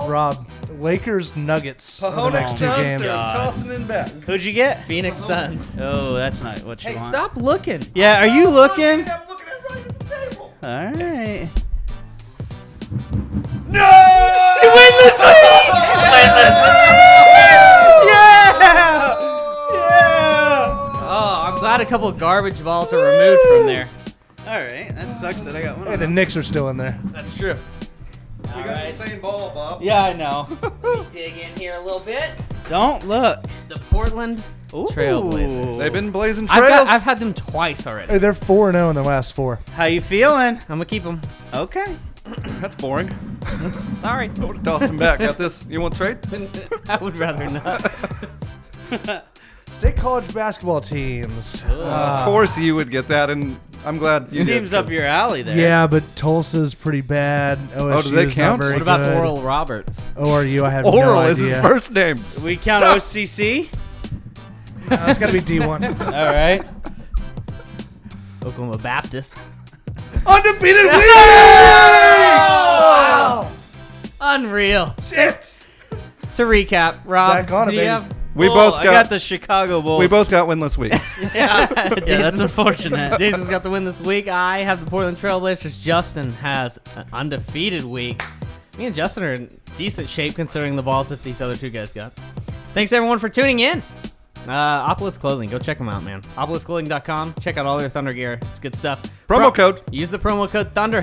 Rob, Lakers Nuggets over the Pahonik next two Suns games. are God. tossing in back. Who'd you get? Phoenix Suns. Oh, that's not what you Hey, want. stop looking. Yeah, are you looking? I'm looking at right at the table. All right. No! You win this week! Yeah! Yeah! Oh, I'm glad a couple of garbage balls are removed from there. All right, that sucks that I got one. Hey, of the them. Knicks are still in there. That's true. We got the same ball, Bob. Yeah, I know. Dig in here a little bit. Don't look. The Portland Ooh. Trailblazers. They've been blazing trails. I've had them twice already. Hey, they're 4-0 in their last four. How you feeling? I'm gonna keep them. Okay. That's boring. Sorry. I would have tossed them back. Got this. You want trade? I would rather not. State college basketball teams. Of course you would get that, and I'm glad you Seems did, up 'cause- your alley there. Yeah, but Tulsa's pretty bad. OSU do they is count? Not very What about good. Oral Roberts? ORU, I have no Oral idea. is his first name. We count OCC. It's got to be D1. All right. Oklahoma Baptist. Undefeated week! Wow. Unreal. Shit. To recap, Rob, Back on it, who do you baby. have? We Bull, both I got, got the Chicago Bulls. we both got winless weeks. Yeah, that's unfortunate. Jason's got the win this week. I have the Portland Trailblazers. Justin has an undefeated week. Me and Justin are in decent shape considering the balls that these other two guys got. Thanks everyone for tuning in. Opolis Clothing, go check them out, man. OpolisClothing.com. Check out all their Thunder gear. It's good stuff. Promo code. Use the promo code Thunder.